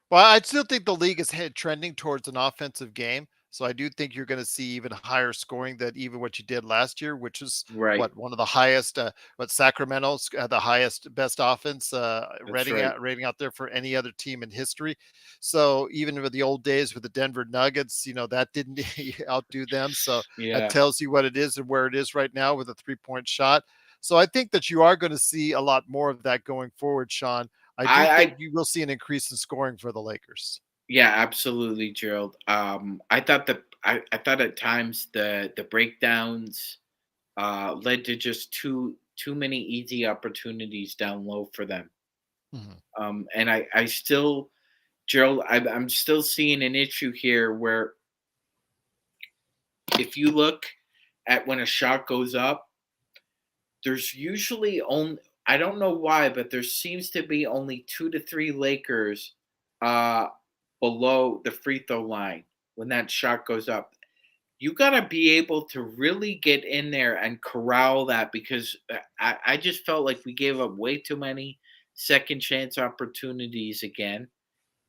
Well, I still think the league is trending towards an offensive game. So I do think you're going to see even higher scoring than even what you did last year, which is right. what, one of the highest. What, Sacramento's the highest, best offense That's right. rating out there for any other team in history. So even with the old days with the Denver Nuggets, that didn't outdo them. So that Yeah. tells you what it is and where it is right now with a 3-point shot. So I think that you are going to see a lot more of that going forward, Sean. I do think I you will see an increase in scoring for the Lakers. Yeah, absolutely, Gerald. I thought at times the breakdowns led to just too many easy opportunities down low for them. Mhm. And I still, Gerald, I'm still seeing an issue here where if you look at when a shot goes up, there's usually only, I don't know why, but there seems to be only 2 to 3 Lakers uh, below the free throw line when that shot goes up. You got to be able to really get in there and corral that because I just felt like we gave up way too many second chance opportunities again,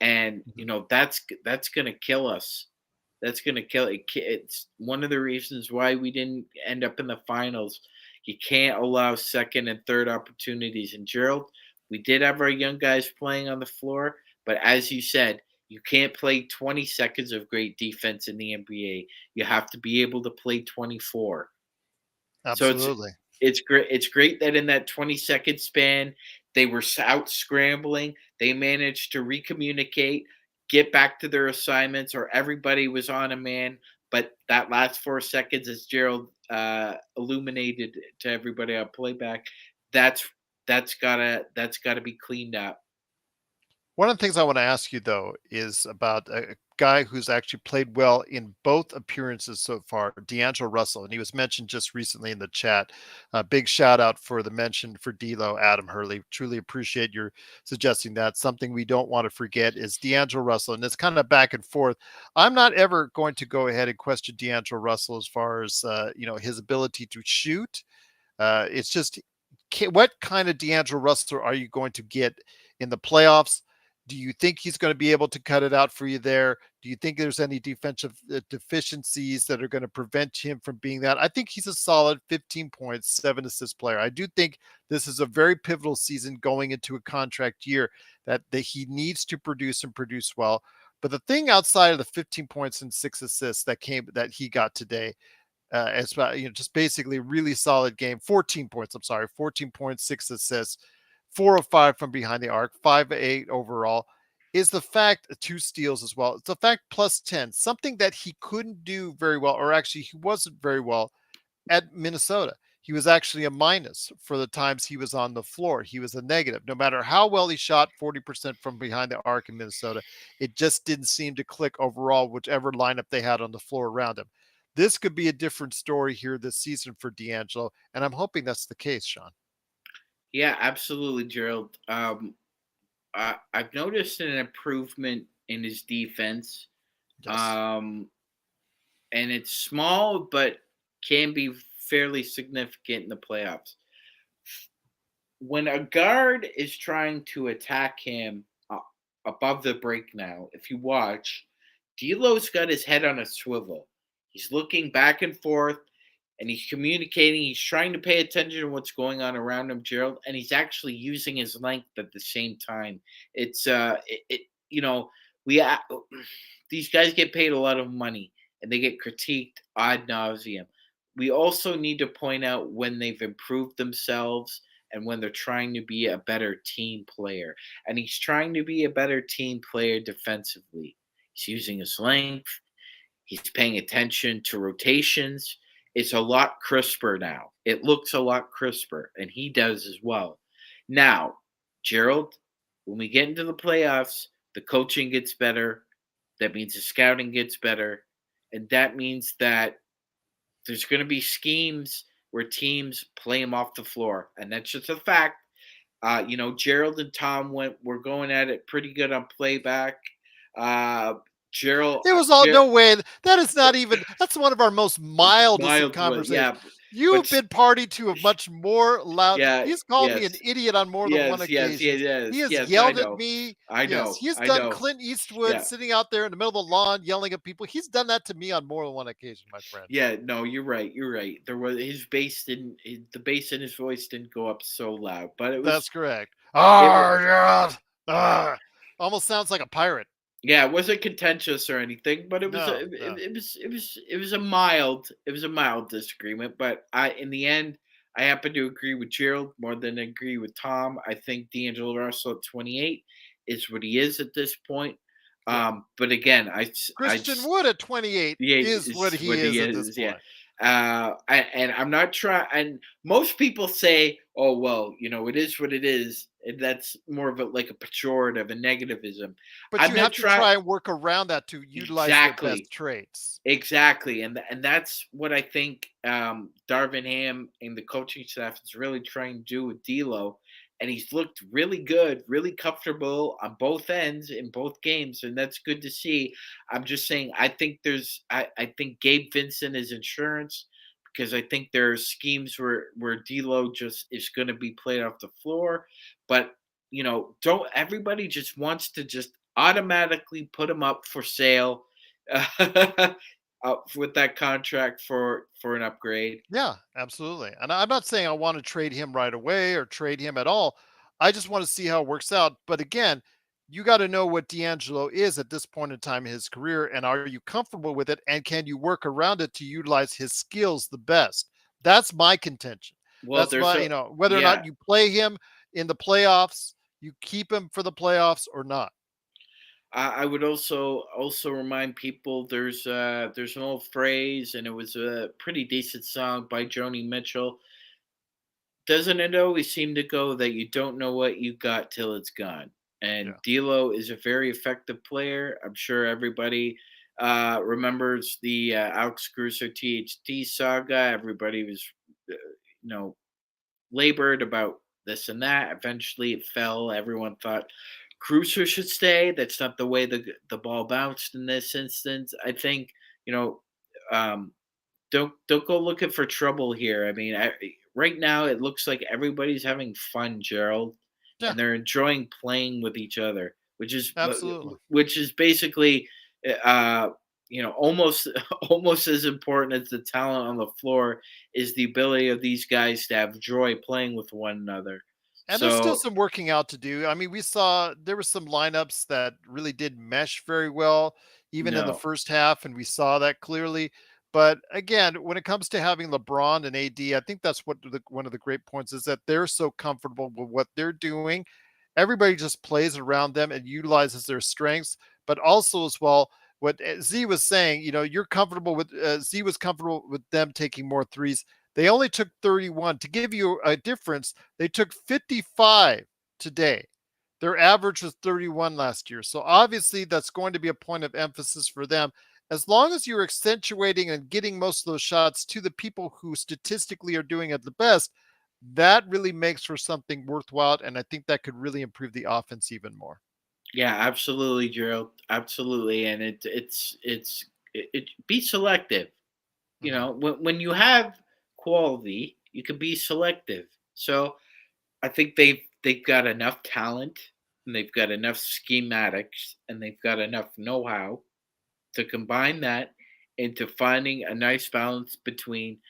and Mhm. that's gonna kill us. That's gonna kill it. It's one of the reasons why we didn't end up in the finals. You can't allow second and third opportunities. And Gerald, we did have our young guys playing on the floor, but as you said, you can't play 20 seconds of great defense in the NBA. You have to be able to play 24. So Absolutely. it's great. It's great that in that 20-second span, they were out scrambling. They managed to recommunicate, get back to their assignments, or everybody was on a man. But that last 4 seconds, as Gerald illuminated to everybody on playback, that's that's gotta be cleaned up. One of the things I want to ask you though is about guy who's actually played well in both appearances so far, D'Angelo Russell, and he was mentioned just recently in the chat. Big shout out for the mention for D'Lo, Adam Hurley. Truly appreciate your suggesting that. Something we don't want to forget is D'Angelo Russell, and it's kind of back and forth. I'm not ever going to go ahead and question D'Angelo Russell as far as his ability to shoot. It's just what kind of D'Angelo Russell are you going to get in the playoffs? Do you think he's going to be able to cut it out for you there? Do you think there's any defensive deficiencies that are going to prevent him from being that? I think he's a solid 15 points, 7 assist player. I do think this is a very pivotal season going into a contract year that he needs to produce and produce well. But the thing outside of the 15 points and 6 assists that he got today, as just basically really solid game. 14 points. I'm sorry, 14 points, 6 assists, 4 of 5 from behind the arc, 5 of 8 overall. Is the fact 2 steals as well? It's a fact plus 10, something that he couldn't do very well, or actually he wasn't very well at Minnesota. He was actually a minus for the times he was on the floor. He was a negative. No matter how well he shot 40% from behind the arc in Minnesota, it just didn't seem to click overall, whichever lineup they had on the floor around him. This could be a different story here this season for D'Angelo, and I'm hoping that's the case, Sean. Yeah, absolutely, Gerald. I've noticed an improvement in his defense, Yes. um, and it's small, but can be fairly significant in the playoffs. When a guard is trying to attack him above the break now, if you watch, D'Lo's got his head on a swivel. He's looking back and forth, and he's communicating. He's trying to pay attention to what's going on around him, Gerald, and he's actually using his length at the same time. It's you know we these guys get paid a lot of money, and they get critiqued ad nauseum. We also need to point out when they've improved themselves and when they're trying to be a better team player. And he's trying to be a better team player defensively. He's using his length. He's paying attention to rotations. It's a lot crisper now. It looks a lot crisper, and he does as well. Now, Gerald, when we get into the playoffs, the coaching gets better. That means the scouting gets better. And that means that there's going to be schemes where teams play him off the floor. And that's just a fact. Gerald and Tom were going at it pretty good on playback. Uh, Gerald, It was all no way. That is not even. That's one of our most mildest of mild way, conversations. yeah, You've but been party to a much more loud. yeah, He's called me an yes, idiot on more than one yes, yes, occasion. yes, He yes, has yes. I yelled at know, me. I Yes, know, he has I done know. Clint Eastwood Yeah, sitting out there in the middle of the lawn yelling at people. He's done that to me on more than one occasion, my friend. yeah. No, you're right. You're right. There was the bass in his voice didn't go up so loud, but That's correct. it was. Ah, Gerald. Ah. Almost sounds like a pirate. Yeah, it wasn't contentious or anything, but No, no. it was a mild disagreement. But in the end, I happen to agree with Gerald more than I agree with Tom. I think D'Angelo Russell at 28 is what he is at this point. Yeah. But again, Christian Wood at 28 yeah, is what is he what he is at this is. Yeah. point. And I'm not trying. And most people say, "Oh well, it is what it is." And that's more of like a pejorative, a negativism. But I'm you not have to trying. try and work around that to utilize their Exactly, best traits. exactly, and that's what I think Darvin Ham and the coaching staff is really trying to do with D'Lo, and he's looked really good, really comfortable on both ends in both games, and that's good to see. I'm just saying, I think Gabe Vincent is insurance because I think there are schemes where D'Lo just is going to be played off the floor, but don't everybody just wants to just automatically put him up for sale with that contract for an upgrade. Yeah, absolutely. And I'm not saying I want to trade him right away or trade him at all. I just want to see how it works out. But again, you got to know what D'Angelo is at this point in time in his career. And are you comfortable with it? And can you work around it to utilize his skills the best? That's my contention. Well, That's there's my, a whether or yeah. not you play him in the playoffs, you keep him for the playoffs or not. I would also remind people there's an old phrase, and it was a pretty decent song by Joni Mitchell. Doesn't it always seem to go that you don't know what you got till it's gone? And Yeah, D'Lo is a very effective player. I'm sure everybody remembers the Alex Caruso THT saga. Everybody was, you know, labored about this and that. Eventually, it fell. Everyone thought Cruiser should stay. That's not the way the ball bounced in this instance. I think you know, um, don't go looking for trouble here. I mean, right now it looks like everybody's having fun, Gerald, yeah, and they're enjoying playing with each other, absolutely. which is basically, uh, almost almost as important as the talent on the floor is the ability of these guys to have joy playing with one another. And there's still So some working out to do. I mean, we saw there were some lineups that really did mesh very well, even in the no, first half, and we saw that clearly. But again, when it comes to having LeBron and AD, I think that's one of the great points is that they're so comfortable with what they're doing. Everybody just plays around them and utilizes their strengths, but also as well, what Z was saying, you're comfortable with Z was comfortable with them taking more threes. They only took 31. To give you a difference, they took 55 today. Their average was 31 last year. So obviously, that's going to be a point of emphasis for them. As long as you're accentuating and getting most of those shots to the people who statistically are doing it the best, that really makes for something worthwhile. And I think that could really improve the offense even more. yeah, absolutely, Gerald, absolutely, and it be selective. Mhm. When you have quality, you can be selective. So I think they've got enough talent, and they've got enough schematics, and they've got enough know-how to combine that into finding a nice balance between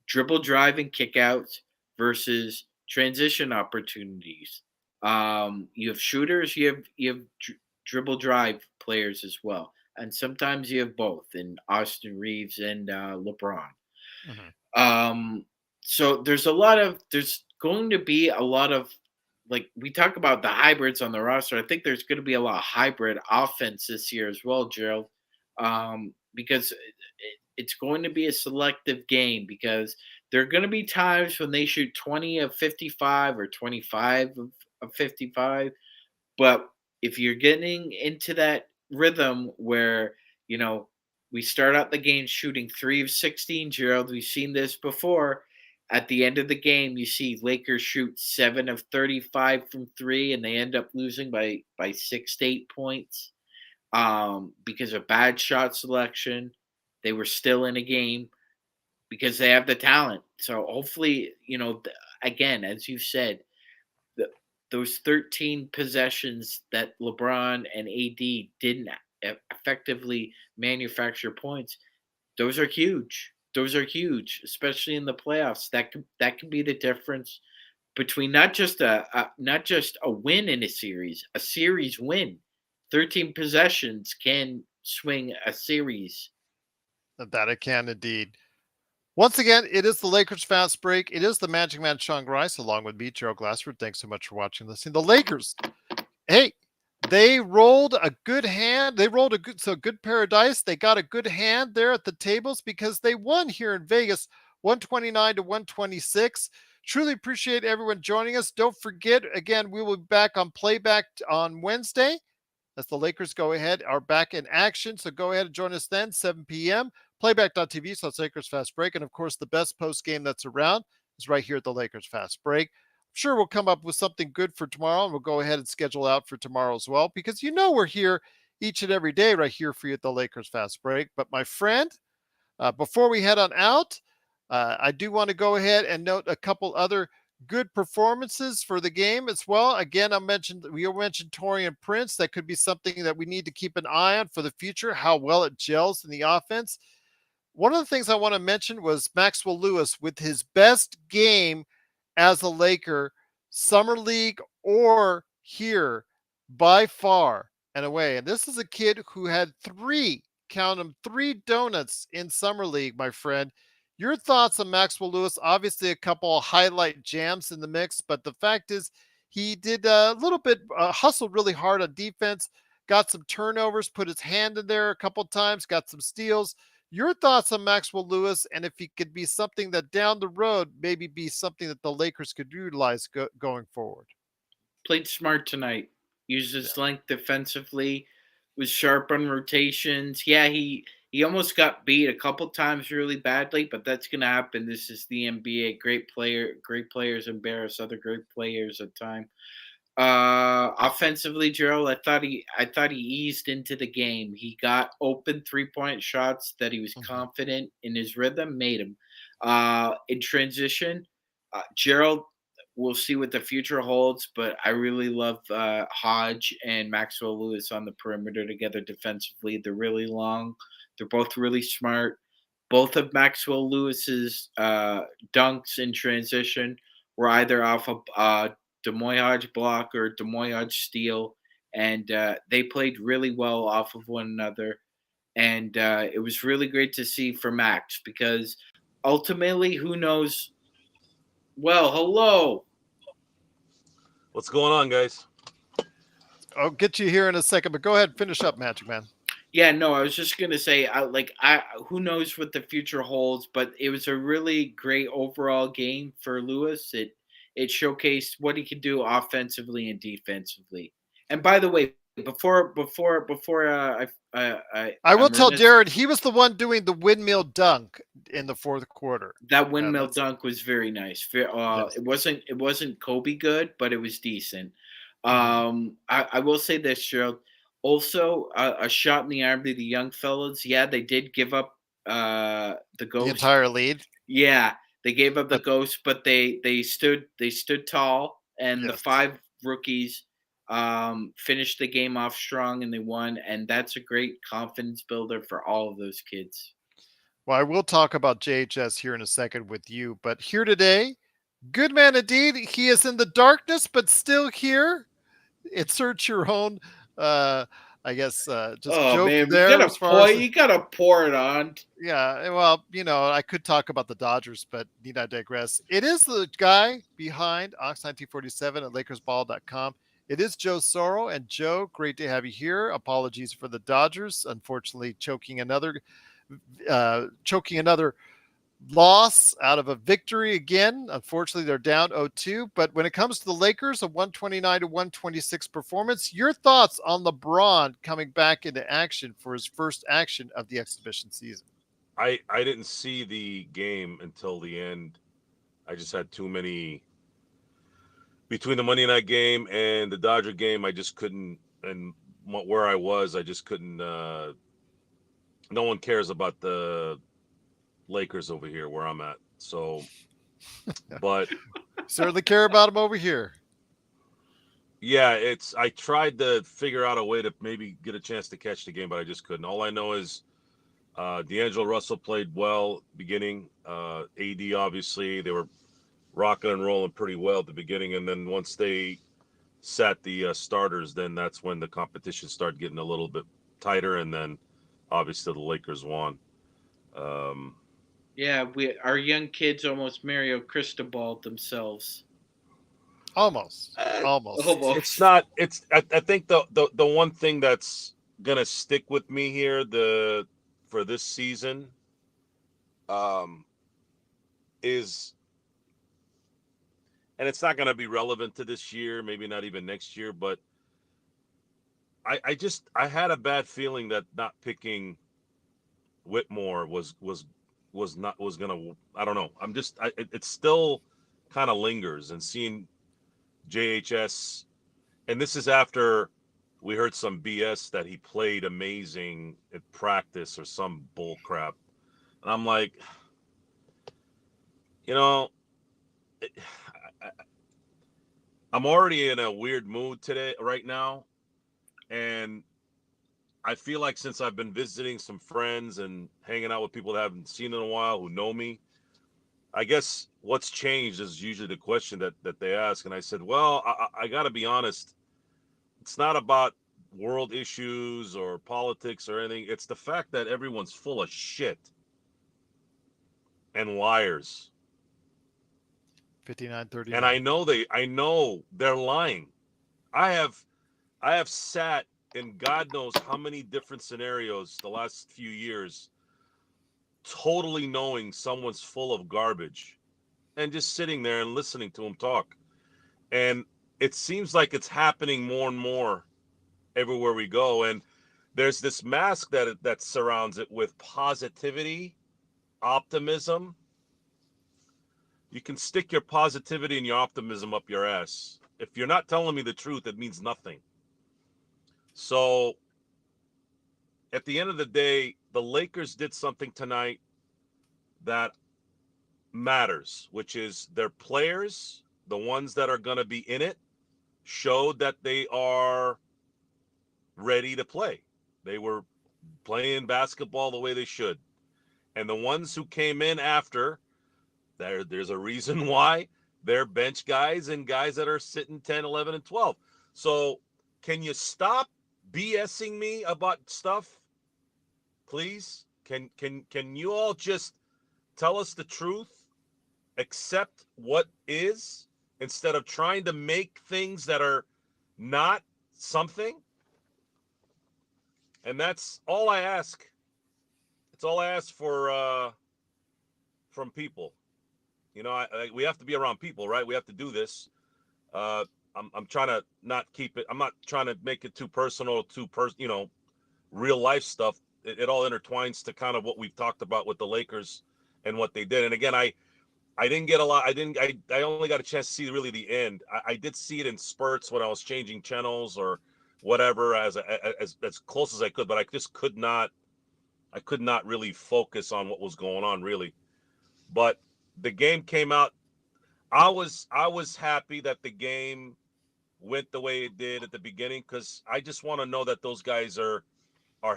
dribble drive and kickouts versus transition opportunities. You have shooters, you have dribble drive players as well, and sometimes you have both in Austin Reaves and LeBron. Mhm. Um, so there's going to be a lot of, like we talk about the hybrids on the roster. I think there's going to be a lot of hybrid offense this year as well, Gerald, because it's going to be a selective game because there are going to be times when they shoot 20 of 55 or 25 of 55, but if you're getting into that rhythm where, you know, we start out the game shooting 3 of 16, Gerald, we've seen this before. At the end of the game, you see Lakers shoot 7 of 35 from 3 and they end up losing by 6 to 8 points because of bad shot selection. They were still in a game because they have the talent. So hopefully, again, as you said, the, those 13 possessions that LeBron and AD didn't effectively manufacture points, those are huge. Those are huge, especially in the playoffs. That could be the difference between not just a win in a series win. 13 possessions can swing a series. That it can indeed. Once again, it is the Lakers fast break. It is the Magic Man Sean Grice along with me, Gerald Glassford. Thanks so much for watching and listening. The Lakers, hey, they rolled a good hand. They rolled a good pair of dice. They got a good hand there at the tables because they won here in Vegas, 129 to 126. Truly appreciate everyone joining us. Don't forget, again, we will be back on playback on Wednesday as the Lakers go ahead, are back in action. So go ahead and join us then, 7 p.m. Playback.tv, so it's Lakers Fast Break. And of course, the best post game that's around is right here at the Lakers Fast Break. I'm sure we'll come up with something good for tomorrow, and we'll go ahead and schedule out for tomorrow as well, because we're here each and every day right here for you at the Lakers Fast Break. But my friend, before we head on out, I do want to go ahead and note a couple other good performances for the game as well. Again, we mentioned Torian Prince. That could be something that we need to keep an eye on for the future, how well it gels in the offense. One of the things I want to mention was Maxwell Lewis with his best game as a Laker, summer league or here by far and away. And this is a kid who had count them, three donuts in summer league, my friend. Your thoughts on Maxwell Lewis? Obviously, a couple of highlight jams in the mix, but the fact is, he did a little bit, hustled really hard on defense, got some turnovers, put his hand in there a couple times, got some steals. Your thoughts on Maxwell Lewis, and if he could be something that down the road maybe be something that the Lakers could utilize going forward? Played smart tonight. used his length defensively, was sharp on rotations. Yeah, he almost got beat a couple times really badly, but that's gonna happen. This is the NBA. Great players embarrass other great players at times. Offensively, Gerald, I thought he eased into the game. He got open 3-point shots that he was Mhm. confident in his rhythm, made him. In transition, Gerald, we'll see what the future holds, but I really love Hodge and Maxwell Lewis on the perimeter together defensively. They're really long. They're both really smart. Both of Maxwell Lewis's dunks in transition were either off of Demoyage block or Demoyage steal, and they played really well off of one another. And it was really great to see for Max because ultimately, who knows? Well, hello. What's going on, guys? I'll get you here in a second, but go ahead and finish up, Magic Man. Yeah, no, I was just gonna say, I who knows what the future holds, but it was a really great overall game for Lewis. It showcased what he could do offensively and defensively. And by the way, before I will I'm tell remiss, Jared he was the one doing the windmill dunk in the fourth quarter. that windmill That's dunk was very nice. yes. It wasn't Kobe good, but it was decent. Mhm. I will say this, Gerald. Also, a shot in the arm to the young fellas. Yeah, they did give up the The ghost. entire lead, Yeah, they gave up the but ghost, but they stood tall, and the yes. five rookies finished the game off strong, and they won. And that's a great confidence builder for all of those kids. Well, I will talk about JHS here in a second with you, but here today, good man indeed. He is in the darkness, but still here. Insert your own, uh, I guess, just Oh joke man, we there gotta as far pour. as You gotta pour it on. yeah. Well, I could talk about the Dodgers, but need I digress? It is the guy behind Ox1947 at LakersBall.com. It is Joe Soro, and Joe, great to have you here. Apologies for the Dodgers, unfortunately choking another loss out of a victory again. Unfortunately, they're down 0-2. But when it comes to the Lakers, a 129 to 126 performance. Your thoughts on LeBron coming back into action for his first action of the exhibition season? I didn't see the game until the end. I just had too many between the Monday night game and the Dodger game. I just couldn't, and where I was, I just couldn't. No one cares about the Lakers over here where I'm at. So, but Certainly care about him over here. yeah, I tried to figure out a way to maybe get a chance to catch the game, but I just couldn't. All I know is D'Angelo Russell played well beginning. AD obviously they were rocking and rolling pretty well at the beginning, and then once they sat the starters, then that's when the competition started getting a little bit tighter, and then obviously the Lakers won. Um, Yeah, our young kids almost Mario Cristobal themselves. Almost. uh, Almost. it's Almost. not. I think the one thing that's gonna stick with me here for this season um, is, and it's not gonna be relevant to this year, maybe not even next year, but I had a bad feeling that not picking Whitmore was gonna. I don't know. It still kind of lingers, and seeing JHS, and this is after we heard some BS that he played amazing at practice or some bull crap, and I'm like, you know, it, I, I'm already in a weird mood today, right now, and I feel like since I've been visiting some friends and hanging out with people that I haven't seen in a while who know me, I guess what's changed is usually the question that they ask. And I said, well, I got to be honest. It's not about world issues or politics or anything. It's the fact that everyone's full of shit and liars. 59-39. And I know they're lying. I have, I have sat in God knows how many different scenarios the last few years, totally knowing someone's full of garbage and just sitting there and listening to them talk. And it seems like it's happening more and more everywhere we go. And there's this mask that surrounds it with positivity, optimism. You can stick your positivity and your optimism up your ass. If you're not telling me the truth, it means nothing. So at the end of the day, the Lakers did something tonight that matters, which is their players, the ones that are going to be in it, showed that they are ready to play. They were playing basketball the way they should. And the ones who came in after, there's a reason why they're bench guys and guys that are sitting 10, 11, and 12. So can you stop BSing me about stuff, please? Can you all just tell us the truth, accept what is, instead of trying to make things that are not something? And that's all I ask. It's all I ask for from people. You know, we have to be around people, right? We have to do this. I'm trying to not keep it. I'm not trying to make it too personal, real life stuff. It all intertwines to kind of what we've talked about with the Lakers and what they did. And again, I didn't get a lot. I only got a chance to see really the end. I did see it in spurts when I was changing channels or whatever, as close as I could. But I just could not really focus on what was going on really. But the game came out. I was happy that the game went the way it did at the beginning, because I just want to know that those guys are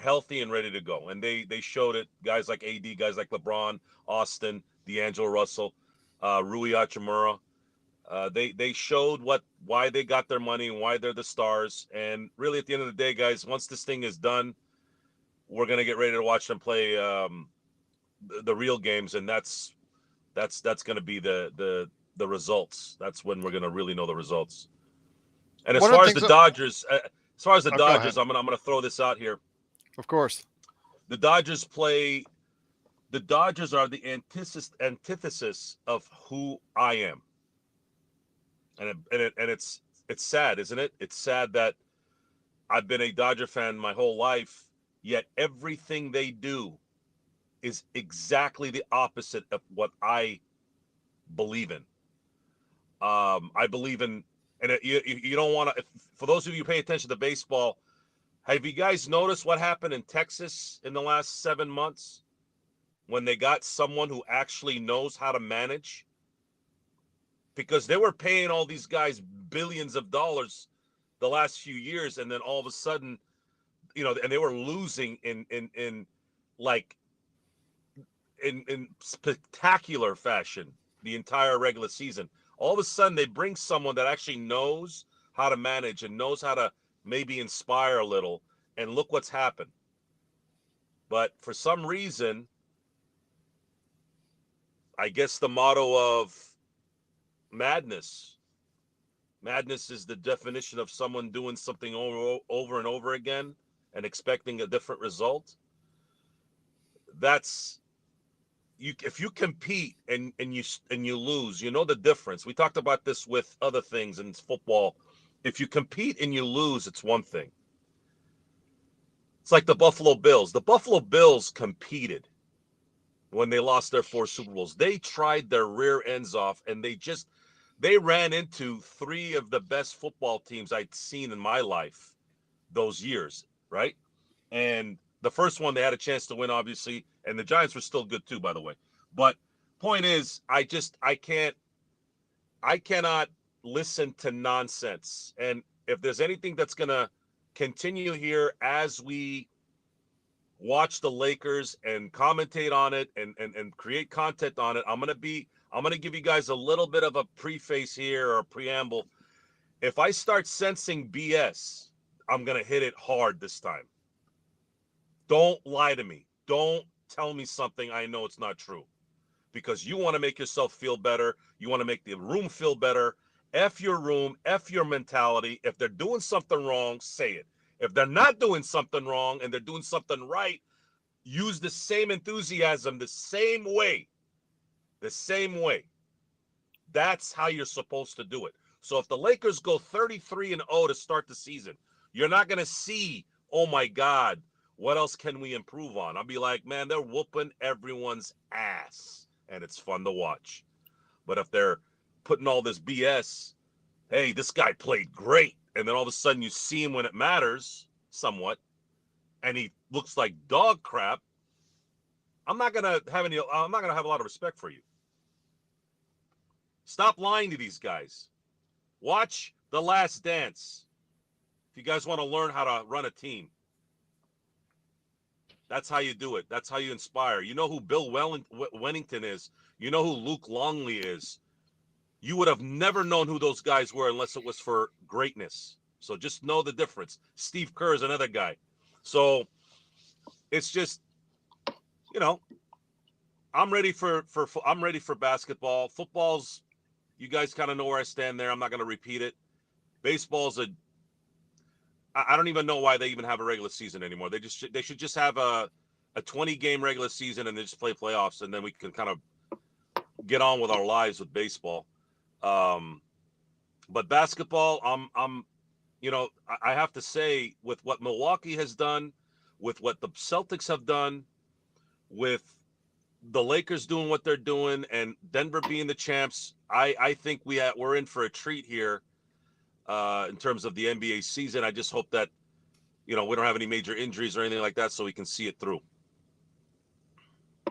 healthy and ready to go. And they showed it. Guys like AD, guys like LeBron, Austin, D'Angelo Russell, Rui Hachimura. They showed why they got their money and why they're the stars. And really, at the end of the day, guys, once this thing is done, we're gonna get ready to watch them play the real games, and that's gonna be the results. That's when we're gonna really know the results. And as far as the Dodgers, I'm gonna throw this out here. Of course, the Dodgers are the antithesis of who I am, and it's sad, isn't it? It's sad that I've been a Dodger fan my whole life, yet everything they do is exactly the opposite of what I believe in. I believe in, and you don't want to. For those of you who pay attention to baseball, have you guys noticed what happened in Texas in the last 7 months when they got someone who actually knows how to manage? Because they were paying all these guys billions of dollars the last few years, and then all of a sudden, and they were losing in spectacular fashion the entire regular season. All of a sudden, they bring someone that actually knows how to manage and knows how to maybe inspire a little, and look what's happened. But for some reason, I guess the motto of madness is the definition of someone doing something over and over again and expecting a different result. That's you. If you compete and you lose, you know the difference. We talked about this with other things in football. If you compete and you lose, it's one thing. It's like the Buffalo Bills. The Buffalo Bills competed when they lost their 4 Super Bowls. They tried their rear ends off, and they ran into 3 of the best football teams I'd seen in my life those years, right? And the first one they had a chance to win, obviously, and the Giants were still good too, by the way. But point is, I cannot listen to nonsense. And if there's anything that's going to continue here as we watch the Lakers and commentate on it and create content on it, I'm going to give you guys a little bit of a preface here, or a preamble. If I start sensing BS, I'm going to hit it hard this time. Don't lie to me. Don't tell me something I know it's not true, because you want to make yourself feel better. You want to make the room feel better. F your room, F your mentality. If they're doing something wrong, say it. If they're not doing something wrong and they're doing something right, use the same enthusiasm, the same way. That's how you're supposed to do it. So if the Lakers go 33-0 to start the season, you're not going to see, oh my God, what else can we improve on? I'll be like, man, they're whooping everyone's ass, and it's fun to watch. But if they're putting all this BS, hey, this guy played great, and then all of a sudden you see him when it matters, somewhat, and he looks like dog crap, I'm not gonna have a lot of respect for you. Stop lying to these guys. Watch The Last Dance. If you guys want to learn how to run a team, that's how you do it. That's how you inspire. You know who Bill Wennington is. You know who Luke Longley is. You would have never known who those guys were unless it was for greatness. So just know the difference. Steve Kerr is another guy. So it's just, I'm ready for basketball. Football's, you guys kind of know where I stand there. I'm not going to repeat it. Baseball's I don't even know why they even have a regular season anymore. They should just have a 20-game regular season and they just play playoffs, and then we can kind of get on with our lives with baseball. But basketball, I have to say, with what Milwaukee has done, with what the Celtics have done, with the Lakers doing what they're doing, and Denver being the champs, I think we're in for a treat here in terms of the NBA season. I just hope that, we don't have any major injuries or anything like that, so we can see it through.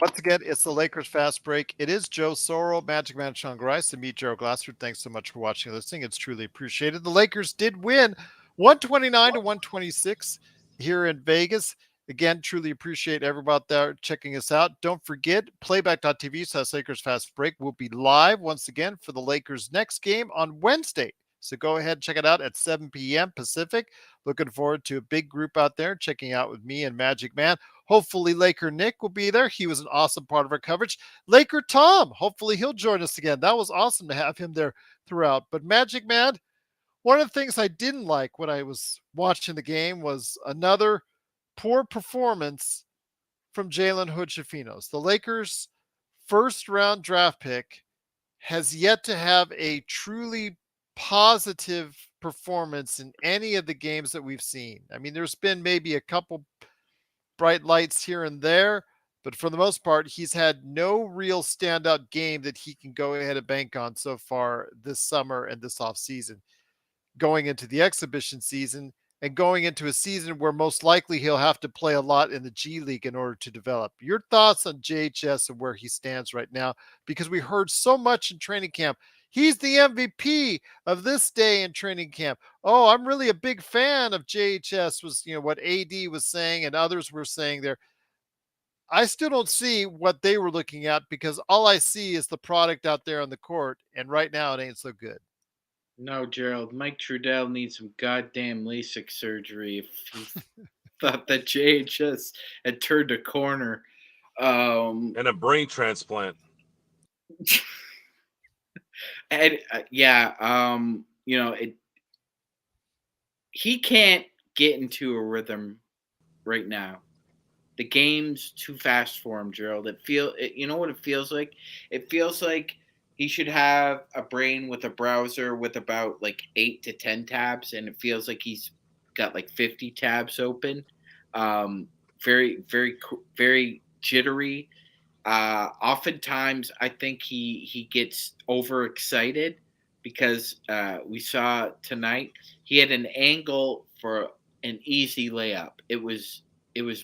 Once again, it's the Lakers Fast Break. It is Joe Soro, Magic Man Sean Grice, and me, Gerald Glassford. Thanks so much for watching and listening. It's truly appreciated. The Lakers did win 129-126 here in Vegas. Again, truly appreciate everybody out there checking us out. Don't forget, playback.tv/Lakers Fast Break will be live once again for the Lakers' next game on Wednesday. So go ahead and check it out at 7 p.m. Pacific. Looking forward to a big group out there checking out with me and Magic Man. Hopefully Laker Nick will be there. He was an awesome part of our coverage. Laker Tom, hopefully he'll join us again. That was awesome to have him there throughout. But Magic Man, one of the things I didn't like when I was watching the game was another poor performance from Jalen Hood-Schifino. The Lakers' first-round draft pick has yet to have a truly positive performance in any of the games that we've seen. I mean, there's been maybe a couple bright lights here and there, but for the most part, he's had no real standout game that he can go ahead and bank on so far this summer and this offseason, going into the exhibition season and going into a season where most likely he'll have to play a lot in the G League in order to develop. Your thoughts on JHS and where he stands right now? Because we heard so much in training camp. He's the MVP of this day in training camp. Oh, I'm really a big fan of JHS, was what AD was saying and others were saying there. I still don't see what they were looking at, because all I see is the product out there on the court, and right now it ain't so good. No, Gerald. Mike Trudell needs some goddamn LASIK surgery if he thought that JHS had turned a corner. And a brain transplant. And he can't get into a rhythm right now. The game's too fast for him, Gerald. You know what it feels like? It feels like he should have a brain with a browser with about like 8 to 10 tabs, and it feels like he's got like 50 tabs open. Very, very, very jittery. Oftentimes, I think he gets overexcited, because we saw tonight he had an angle for an easy layup. It was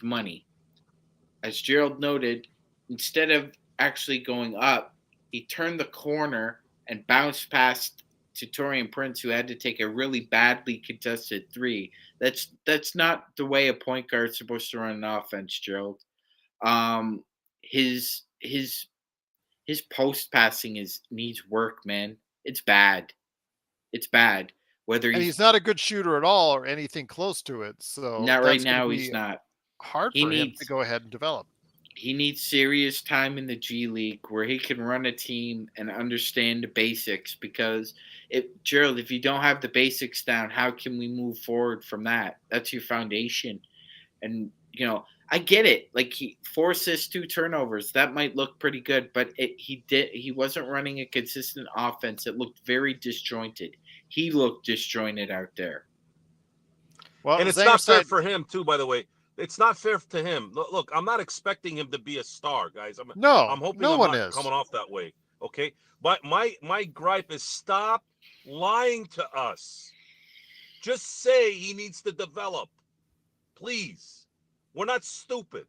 money. As Gerald noted, instead of actually going up, he turned the corner and bounced past to Torian Prince, who had to take a really badly contested three. That's not the way a point guard's supposed to run an offense, Gerald. His post passing needs work, man. It's bad. It's bad. And he's not a good shooter at all or anything close to it. So not right now. He's not. Hard for him to go ahead and develop. He needs serious time in the G League where he can run a team and understand the basics, because Gerald, if you don't have the basics down, how can we move forward from that? That's your foundation. And, I get it. Like, 4 assists, 2 turnovers. That might look pretty good, but he wasn't running a consistent offense. It looked very disjointed. he looked disjointed out there. Well, And it's not fair for him too, by the way. It's not fair to him. Look, I'm not expecting him to be a star, guys. I'm hoping no I'm one not is coming off that way. Okay. But my gripe is stop lying to us. Just say he needs to develop. Please. We're not stupid.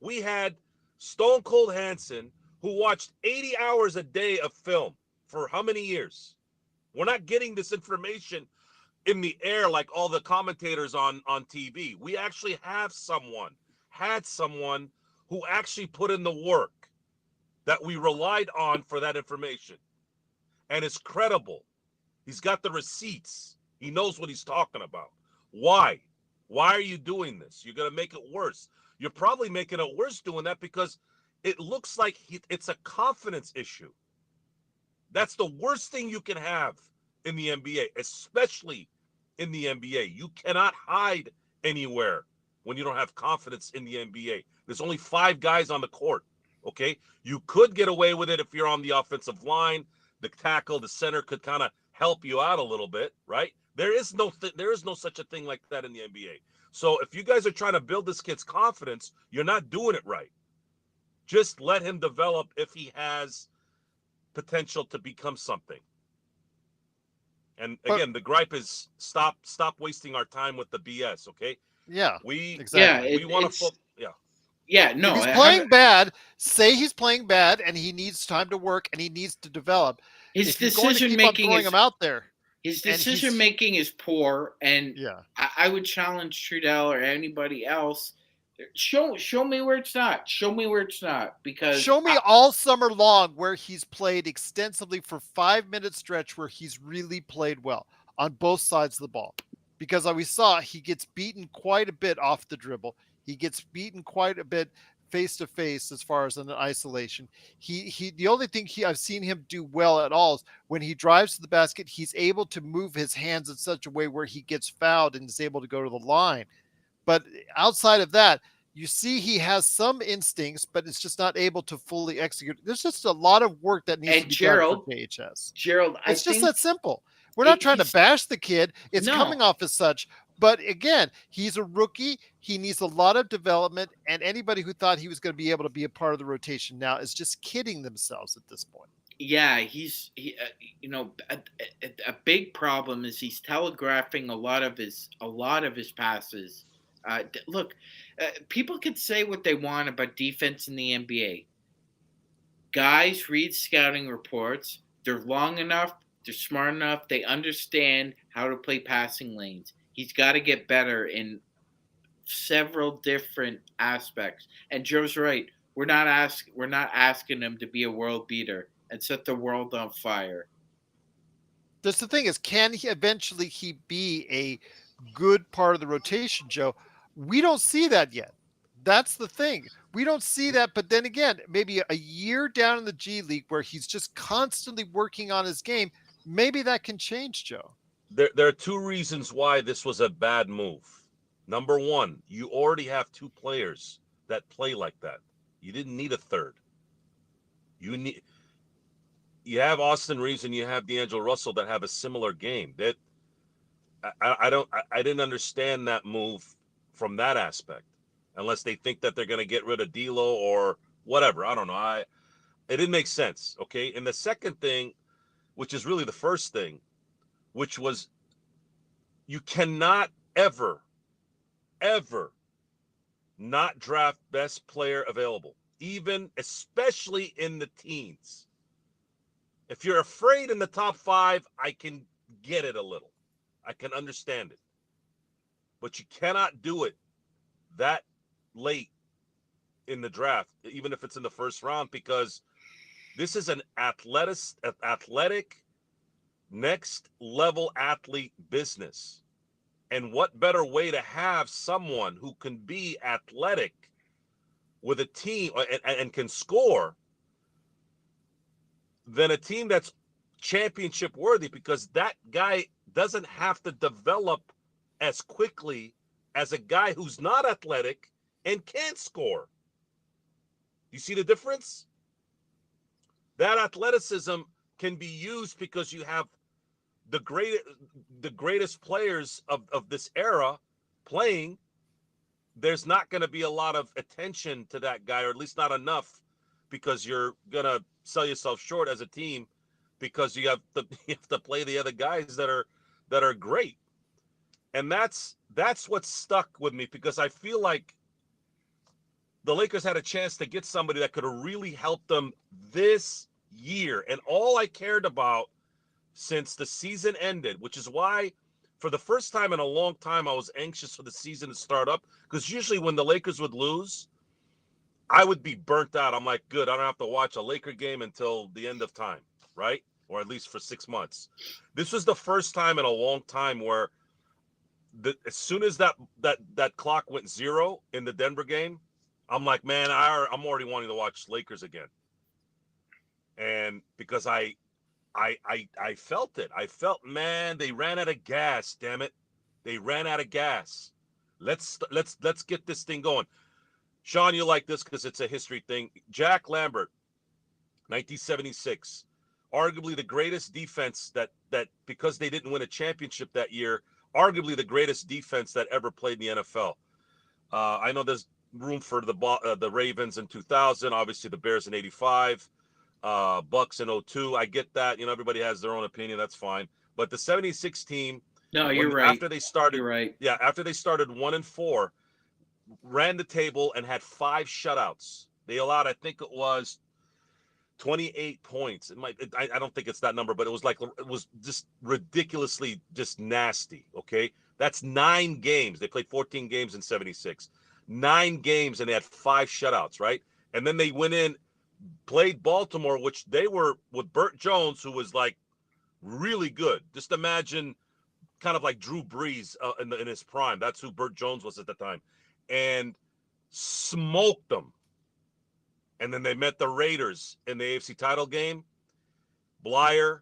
We had Stone Cold Hansen, who watched 80 hours a day of film for how many years? We're not getting this information in the air like all the commentators on TV. We actually had someone who actually put in the work that we relied on for that information. And is credible. He's got the receipts. He knows what he's talking about. Why? Why are you doing this? You're going to make it worse. You're probably making it worse doing that because it looks like it's a confidence issue. That's the worst thing you can have in the NBA, especially in the NBA. You cannot hide anywhere when you don't have confidence in the NBA. There's only 5 guys on the court, okay? You could get away with it if you're on the offensive line. The tackle, the center could kind of help you out a little bit, right? There is no such a thing like that in the NBA. So if you guys are trying to build this kid's confidence, you're not doing it right. Just let him develop if he has potential to become something. And again, the gripe is stop wasting our time with the BS, okay? Yeah, exactly. We want to Yeah, no. If he's playing bad, say he's playing bad and he needs time to work and he needs to develop. His decision making is him out there. His decision making is poor, and yeah. I would challenge Trudell or anybody else. Show me where it's not. Show me where it's not, because show me all summer long where he's played extensively for 5-minute stretch where he's really played well on both sides of the ball. Because we saw he gets beaten quite a bit off the dribble. He gets beaten quite a bit face to face as far as in isolation. The only thing I've seen him do well at all is when he drives to the basket, he's able to move his hands in such a way where he gets fouled and is able to go to the line. But outside of that, you see he has some instincts, but it's just not able to fully execute. There's just a lot of work that needs to be done for JHS. Gerald, it's just that simple. We're not trying to bash the kid. It's coming off as such. But again, he's a rookie. He needs a lot of development. And anybody who thought he was going to be able to be a part of the rotation now is just kidding themselves at this point. Yeah, a big problem is he's telegraphing a lot of his passes. Look, people could say what they want about defense in the NBA. Guys read scouting reports. They're long enough. They're smart enough. They understand how to play passing lanes. He's got to get better in several different aspects. And Joe's right. We're not asking him to be a world beater and set the world on fire. That's the thing is, can he eventually be a good part of the rotation, Joe? We don't see that yet. That's the thing. We don't see that. But then again, maybe a year down in the G League where he's just constantly working on his game, maybe that can change, Joe. There are 2 reasons why this was a bad move. Number 1, you already have 2 players that play like that. You didn't need a third. You have Austin Reaves and you have D'Angelo Russell that have a similar game. That I didn't understand that move from that aspect, unless they think that they're going to get rid of D'Lo or whatever. I don't know. It didn't make sense. Okay. And the second thing, which is really the first thing, which was you cannot ever not draft best player available, especially in the teens. If you're afraid in the top 5, I can get it a little. I can understand it. But you cannot do it that late in the draft, even if it's in the first round, because this is an athletic, next level athlete business. And what better way to have someone who can be athletic with a team and can score than a team that's championship worthy, because that guy doesn't have to develop as quickly as a guy who's not athletic and can't score. You see the difference? That athleticism can be used because you have the greatest players of this era playing, there's not going to be a lot of attention to that guy, or at least not enough, because you're going to sell yourself short as a team because you have to play the other guys that are great. And that's what stuck with me, because I feel like the Lakers had a chance to get somebody that could have really helped them this year. And all I cared about since the season ended, which is why for the first time in a long time, I was anxious for the season to start up, because usually when the Lakers would lose, I would be burnt out. I'm like, good, I don't have to watch a Laker game until the end of time, right? Or at least for 6 months. This was the first time in a long time where as soon as that clock went zero in the Denver game, I'm like, man, I'm already wanting to watch Lakers again. And because I felt it. I felt, man, they ran out of gas, damn it. They ran out of gas. Let's get this thing going. Sean, you like this because it's a history thing. Jack Lambert, 1976. Arguably the greatest defense that because they didn't win a championship that year, arguably the greatest defense that ever played in the NFL. I know there's room for the Ravens in 2000, obviously the Bears in 85, Bucks in 02. I get that. You know, everybody has their own opinion. That's fine. But the 76 team, no, you're right. After they started, you're right. Yeah, after they started 1-4, ran the table and had 5 shutouts. They allowed, I think it was 28 points. I don't think it's that number, but it was just ridiculously just nasty. Okay. That's 9 games. They played 14 games in 76, 9 games, and they had 5 shutouts. Right. And then they went in, played Baltimore, which they were with Burt Jones, who was like really good. Just imagine kind of like Drew Brees in his prime. That's who Burt Jones was at the time. And smoked them. And then they met the Raiders in the AFC title game. Blyer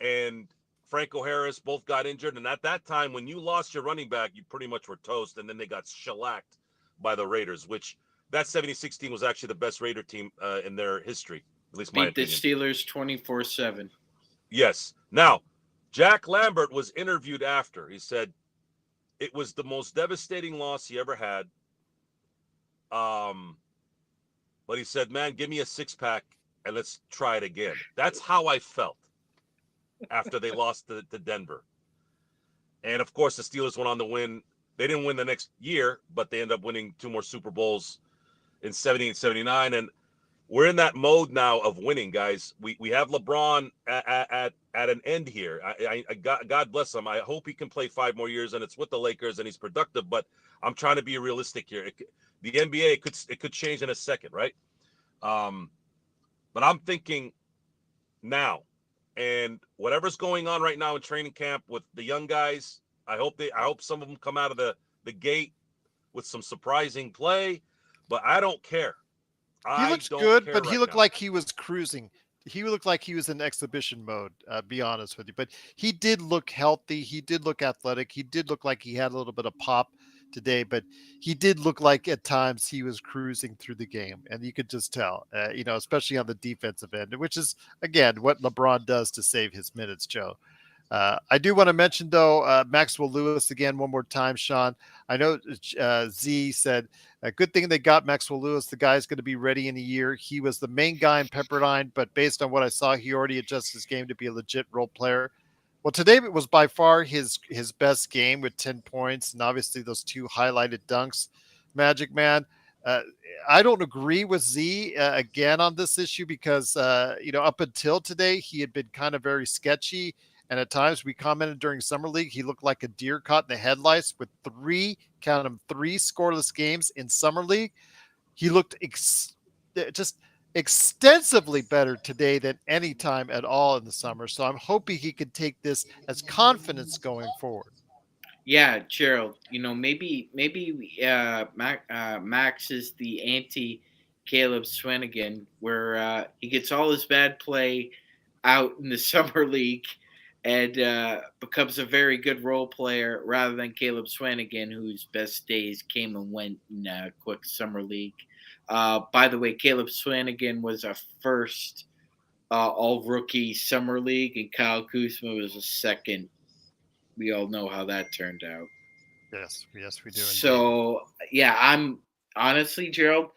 and Franco Harris both got injured. And at that time, when you lost your running back, you pretty much were toast. And then they got shellacked by the Raiders, which that 76 team was actually the best Raider team in their history, at least my opinion. Beat the Steelers 24-7. Yes. Now, Jack Lambert was interviewed after. He said it was the most devastating loss he ever had. But he said, man, give me a 6-pack and let's try it again. That's how I felt after they lost to Denver. And, of course, the Steelers went on to win. They didn't win the next year, but they ended up winning 2 more Super Bowls in 70 and 79. And we're in that mode now of winning, guys. We have LeBron at an end here. God bless him. I hope he can play 5 more years, and it's with the Lakers, and he's productive. But I'm trying to be realistic here. The NBA it could change in a second, right? But I'm thinking now, and whatever's going on right now in training camp with the young guys, I hope some of them come out of the gate with some surprising play. But I don't care. He looks good, but he looked like he was cruising. He looked like he was in exhibition mode, be honest with you. But he did look healthy. He did look athletic. He did look like he had a little bit of pop today, but he did look like at times he was cruising through the game. And you could just tell, especially on the defensive end, which is, again, what LeBron does to save his minutes, Joe. I do want to mention, though, Maxwell Lewis again one more time, Sean. I know Z said, a good thing they got Maxwell Lewis. The guy's going to be ready in a year. He was the main guy in Pepperdine, but based on what I saw, he already adjusted his game to be a legit role player. Well, today was by far his best game with 10 points and obviously those 2 highlighted dunks. Magic Man. I don't agree with Z again on this issue because, up until today, he had been kind of very sketchy. And at times we commented during Summer League, he looked like a deer caught in the headlights with 3 scoreless games in Summer League. He looked just extensively better today than any time at all in the summer. So I'm hoping he can take this as confidence going forward. Yeah, Gerald, maybe Max is the anti-Caleb Swanigan, where he gets all his bad play out in the Summer League and becomes a very good role player rather than Caleb Swanigan, whose best days came and went in a quick Summer League. By the way, Caleb Swanigan was a first all rookie summer league, and Kyle Kuzma was a second. We all know how that turned out. Yes, we do indeed. So yeah, I'm honestly, Gerald,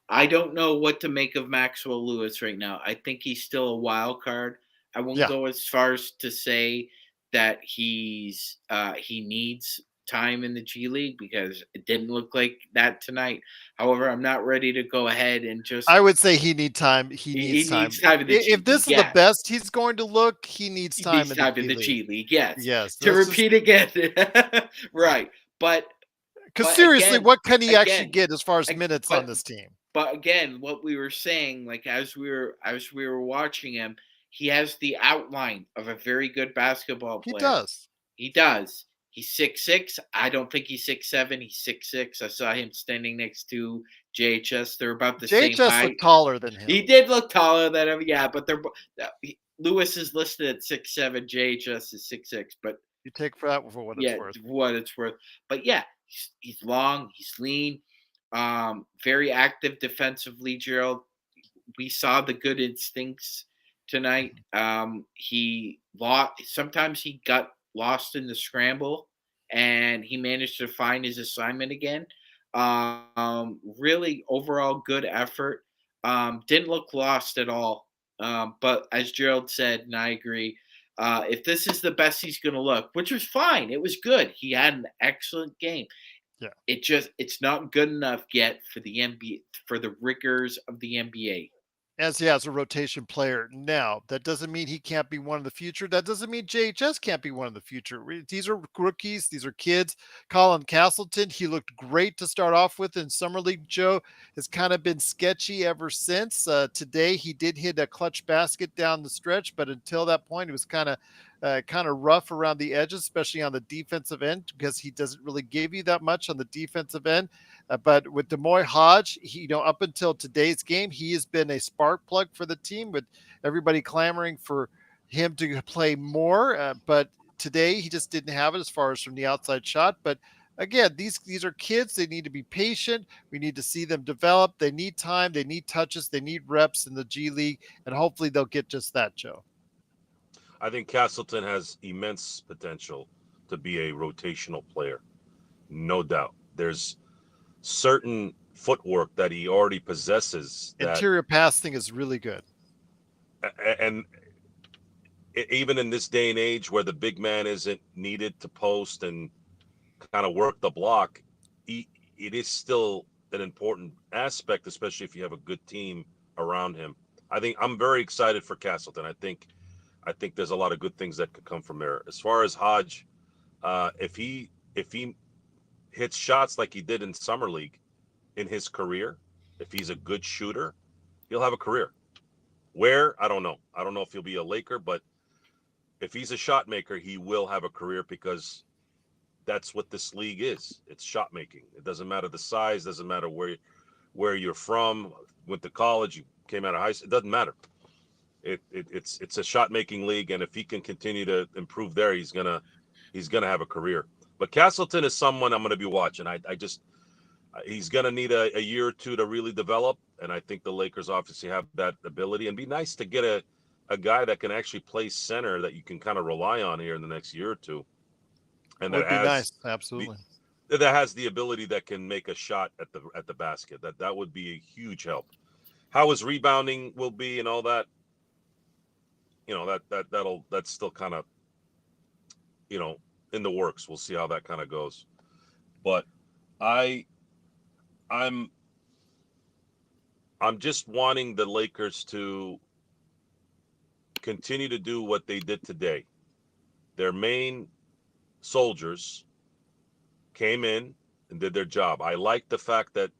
I don't know what to make of Maxwell Lewis right now. I think he's still a wild card. I won't go as far as to say that he needs time in the G League, because it didn't look like that tonight. However, I'm not ready to go ahead and just. I would say he needs time. He needs time. time in the G League. If this is the best he's going to look, he needs time in the G League. Yes. Yes. To repeat again. Right. But because seriously, again, what can he actually get as far as minutes on this team? But again, what we were saying, like as we were watching him, he has the outline of a very good basketball player. He does. He's 6'6". I don't think he's 6'7". He's 6'6". I saw him standing next to JHS. They're about the same height. JHS looked taller than him. He did look taller than him, yeah. But Lewis is listed at 6'7". JHS is 6'6". But you take for that for what it's worth. What it's worth. But yeah, he's long. He's lean. Very active defensively, Gerald. We saw the good instincts tonight. Sometimes he got lost in the scramble, and he managed to find his assignment again. Really overall good effort. Didn't look lost at all. But as Gerald said, and I agree, if this is the best he's going to look, which was fine, it was good. He had an excellent game. Yeah. It's not good enough yet for the NBA, for the rigors of the NBA. As he has a rotation player now, that doesn't mean he can't be one in the future. That doesn't mean JHS can't be one in the future. These are rookies. These are kids. Colin Castleton, he looked great to start off with in Summer League. Joe has kind of been sketchy ever since. Today, he did hit a clutch basket down the stretch, but until that point, it was kind of rough around the edges, especially on the defensive end, because he doesn't really give you that much on the defensive end. But with Demoy Hodge, up until today's game, he has been a spark plug for the team, with everybody clamoring for him to play more. But today, he just didn't have it as far as from the outside shot. But again, these are kids. They need to be patient. We need to see them develop. They need time. They need touches. They need reps in the G League. And hopefully they'll get just that, Joe. I think Castleton has immense potential to be a rotational player. No doubt. There's certain footwork that he already possesses. Interior passing is really good. And even in this day and age where the big man isn't needed to post and kind of work the block, it is still an important aspect, especially if you have a good team around him. I'm very excited for Castleton. I think there's a lot of good things that could come from there. As far as Hodge, if he hits shots like he did in Summer League in his career, if he's a good shooter, he'll have a career. Where? I don't know. I don't know if he'll be a Laker, but if he's a shot maker, he will have a career, because that's what this league is. It's shot making. It doesn't matter the size, doesn't matter where you're from, went to college, you came out of high school, it doesn't matter. It's a shot making league, and if he can continue to improve there, he's gonna have a career. But Castleton is someone I'm gonna be watching. He's gonna need a year or two to really develop, and I think the Lakers obviously have that ability. And be nice to get a guy that can actually play center that you can kind of rely on here in the next year or two. And that would be nice, absolutely. That has the ability that can make a shot at the basket. That would be a huge help. How his rebounding will be and all that, that's still kind of, in the works. We'll see how that kind of goes. But I'm just wanting the Lakers to continue to do what they did today. Their main soldiers came in and did their job. I like the fact that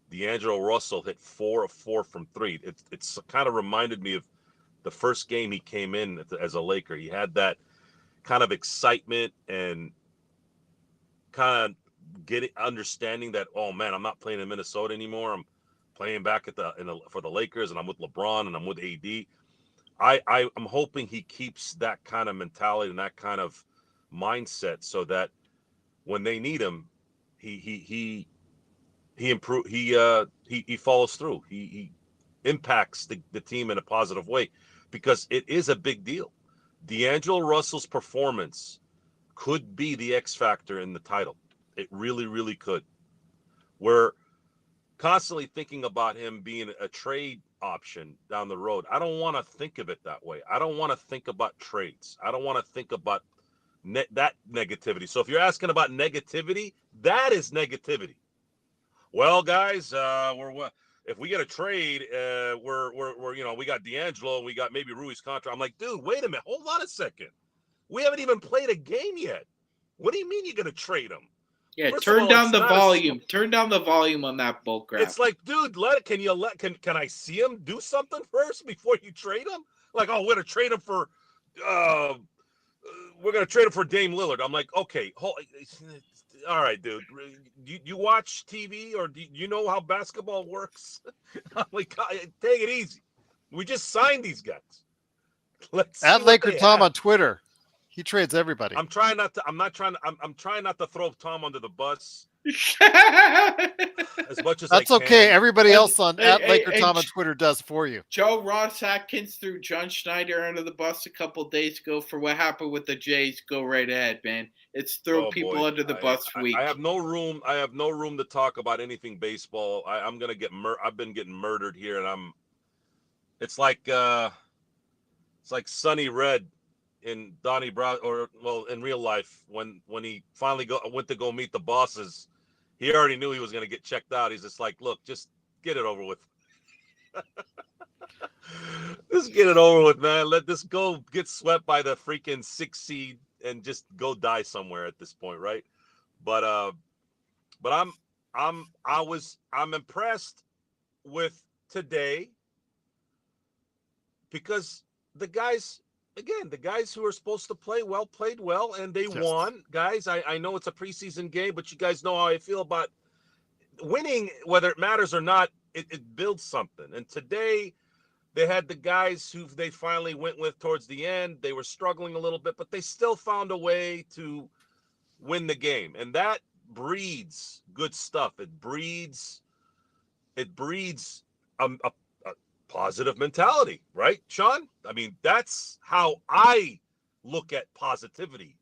D'Angelo Russell hit 4 of 4 from 3. It's kind of reminded me of the first game he came in as a Laker. He had that kind of excitement and kind of understanding that, oh man, I'm not playing in Minnesota anymore. I'm playing back for the Lakers, and I'm with LeBron and I'm with AD. I'm hoping he keeps that kind of mentality and that kind of mindset, so that when they need him, he improve. He follows through. He impacts the team in a positive way. because it is a big deal. D'Angelo Russell's performance could be the X factor in the title. It really, really could. We're constantly thinking about him being a trade option down the road. I don't want to think of it that way. I don't want to think about trades. I don't want to think about that negativity. So if you're asking about negativity, that is negativity. Well, guys, if we get a trade, we're we got D'Angelo, we got maybe Rui's contract. I'm like, dude, wait a minute, hold on a second. We haven't even played a game yet. What do you mean you're gonna trade him? Yeah, turn down the volume. Turn down the volume on that bull crap. It's like, dude, can I see him do something first before you trade him? Like, oh, we're gonna trade him for Dame Lillard. I'm like, okay, all right, dude. You watch TV or do you know how basketball works? I'm like, take it easy. We just signed these guys. Let's at Laker Tom on Twitter. He trades everybody. I'm trying not to throw Tom under the bus. As much as that's I can. Okay. Everybody else on at Laker Tom on Twitter does for you. Joe Ross Atkins threw John Schneider under the bus a couple days ago for what happened with the Jays. Go right ahead, man. It's throw people under the bus week. I have no room. I have no room to talk about anything baseball. I'm gonna get I've been getting murdered here, and it's like Sonny Red in Donnie Brown, in real life when he finally went to go meet the bosses. He already knew he was going to get checked out. He's just like, look, just get it over with. Just get it over with, man. Let this go get swept by the freaking 6 seed and just go die somewhere at this point, right? But I'm impressed with today because the guys who are supposed to play well played well, and they won. Guys, I know it's a preseason game, but you guys know how I feel about winning, whether it matters or not. It builds something. And today, they had the guys who they finally went with towards the end. They were struggling a little bit, but they still found a way to win the game, and that breeds good stuff. It breeds a positive mentality, right, Sean? I mean, that's how I look at positivity.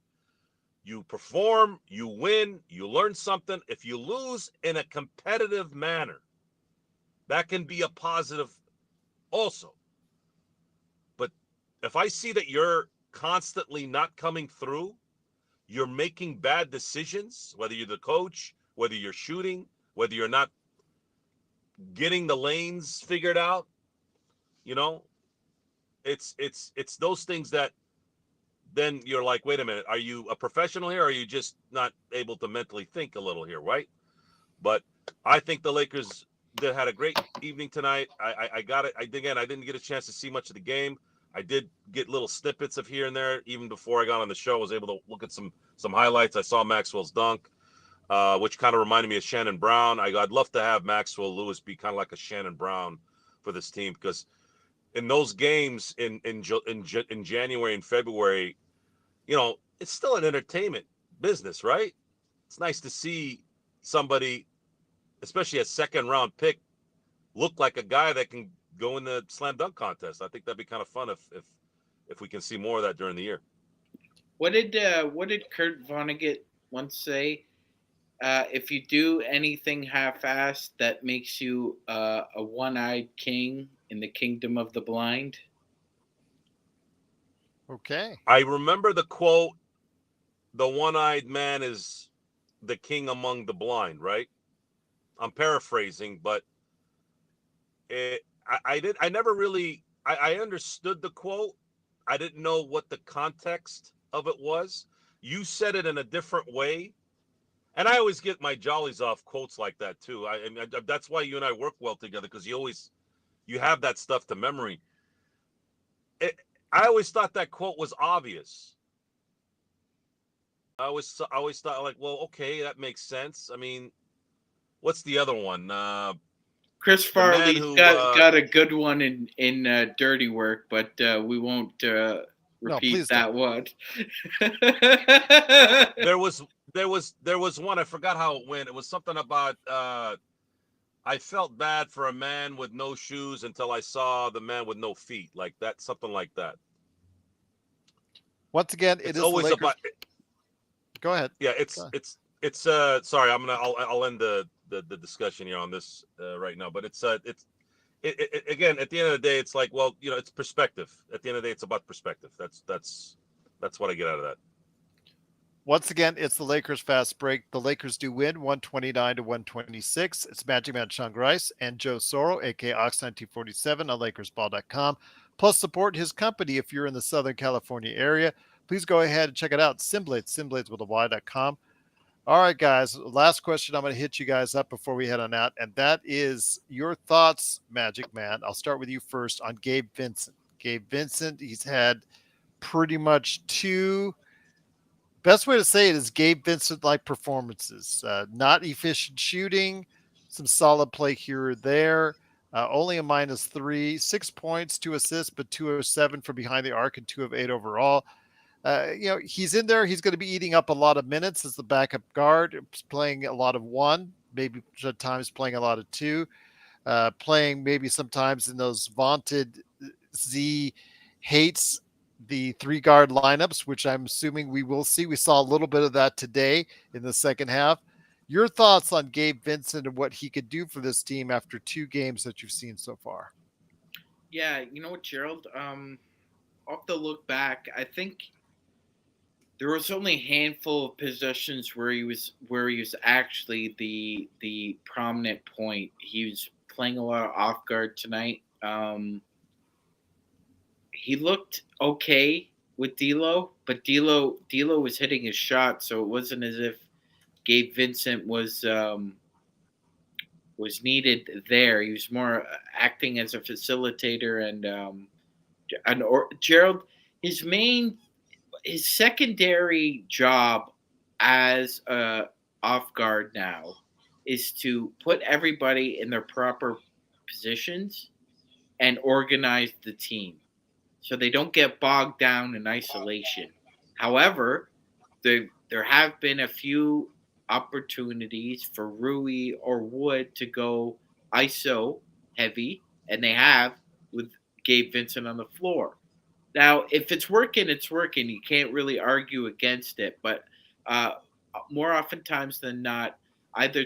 You perform, you win, you learn something. If you lose in a competitive manner, that can be a positive also. But if I see that you're constantly not coming through, you're making bad decisions, whether you're the coach, whether you're shooting, whether you're not getting the lanes figured out, it's those things that then you're like, wait a minute, are you a professional here, or are you just not able to mentally think a little here, right? But I think the Lakers had a great evening tonight. I got it. I didn't get a chance to see much of the game. I did get little snippets of here and there. Even before I got on the show, I was able to look at some highlights. I saw Maxwell's dunk, which kind of reminded me of Shannon Brown. I'd love to have Maxwell Lewis be kind of like a Shannon Brown for this team, because in those games in January and February, it's still an entertainment business, right? It's nice to see somebody, especially a second-round pick, look like a guy that can go in the slam dunk contest. I think that'd be kind of fun if we can see more of that during the year. What did Kurt Vonnegut once say? If you do anything half-assed, that makes you a one-eyed king in the kingdom of the blind. Okay. I remember the quote, the one-eyed man is the king among the blind, right? I'm paraphrasing, but I never really understood the quote. I didn't know what the context of it was. You said it in a different way. And I always get my jollies off quotes like that too. That's why you and I work well together, because you have that stuff to memory. I always thought that quote was obvious. I always thought, like, well, okay, that makes sense. I mean, what's the other one? Chris Farley's got a good one in Dirty Work, but we won't repeat that one. There was one, I forgot how it went. It was something about I I felt bad for a man with no shoes until I saw the man with no feet. Like that, something like that. Once again, it It's is the always Lakers. about. Go ahead. Yeah, Go ahead. it's. Sorry, I'll end the discussion here on this right now. But it's again, at the end of the day, it's like, well, it's perspective. At the end of the day, it's about perspective. That's what I get out of that. Once again, it's the Lakers fast break. The Lakers do win 129-126. It's Magic Man Sean Grice and Joe Soro, aka Ox1947 on LakersBall.com. Plus, support his company if you're in the Southern California area. Please go ahead and check it out. Simblades with a Y.com. All right, guys. Last question I'm going to hit you guys up before we head on out, and that is your thoughts, Magic Man. I'll start with you first on Gabe Vincent. Gabe Vincent, he's had pretty much two. Best way to say it is Gabe Vincent-like performances. Not efficient shooting, some solid play here or there. Only a -3, 6 points, 2 assists, but 2 of 7 from behind the arc and 2 of 8 overall. He's in there. He's going to be eating up a lot of minutes as the backup guard, playing a lot of 1, maybe at times playing a lot of 2, playing maybe sometimes in those vaunted Z hates the 3-guard lineups, which I'm assuming we will see. We saw a little bit of that today in the second half. Your thoughts on Gabe Vincent and what he could do for this team after 2 games that you've seen so far? Yeah, you know what, Gerald? I'll have to look back. I think there was only a handful of possessions where he was actually the prominent point. He was playing a lot of off guard tonight. He looked okay with D'Lo, but D'Lo was hitting his shot, so it wasn't as if Gabe Vincent was needed there. He was more acting as a facilitator Gerald. His secondary job as a off guard now is to put everybody in their proper positions and organize the team so they don't get bogged down in isolation. However, there have been a few opportunities for Rui or Wood to go ISO heavy, and they have with Gabe Vincent on the floor. Now, if it's working, it's working. You can't really argue against it. But more oftentimes than not, either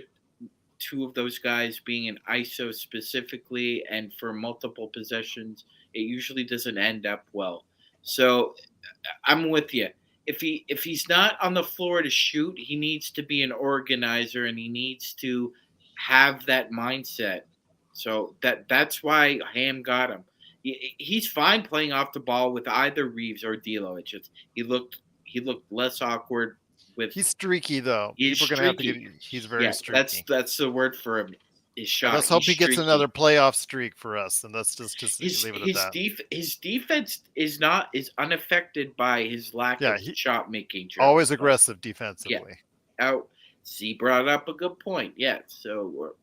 two of those guys being an ISO specifically and for multiple possessions, it usually doesn't end up well. So I'm with you. If he's not on the floor to shoot, he needs to be an organizer and he needs to have that mindset. So that's why Ham got him. He's fine playing off the ball with either Reaves or D'Lo. It's just he looked less awkward with. He's streaky though. People are gonna have to get. He's very streaky. That's the word for him. His shot. Let's hope he gets another playoff streak for us, and let's just leave it at that. His defense is unaffected by his lack of shot making. Always aggressive defensively. Yeah. Z brought up a good point. Yeah. So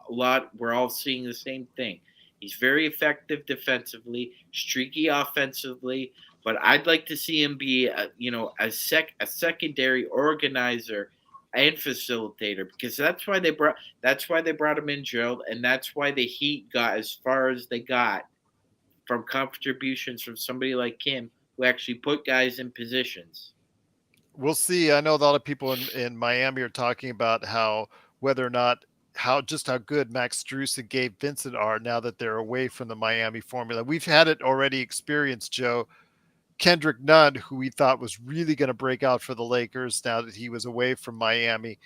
we're all seeing the same thing. He's very effective defensively, streaky offensively, but I'd like to see him be a secondary organizer and facilitator, because that's why they brought him in, Gerald, and that's why the Heat got as far as they got from contributions from somebody like him, who actually put guys in positions. We'll see. I know a lot of people in Miami are talking about how good Max Strus and Gabe Vincent are now that they're away from the Miami formula. We've had it already experienced, Joe. Kendrick Nunn, who we thought was really going to break out for the Lakers now that he was away from Miami,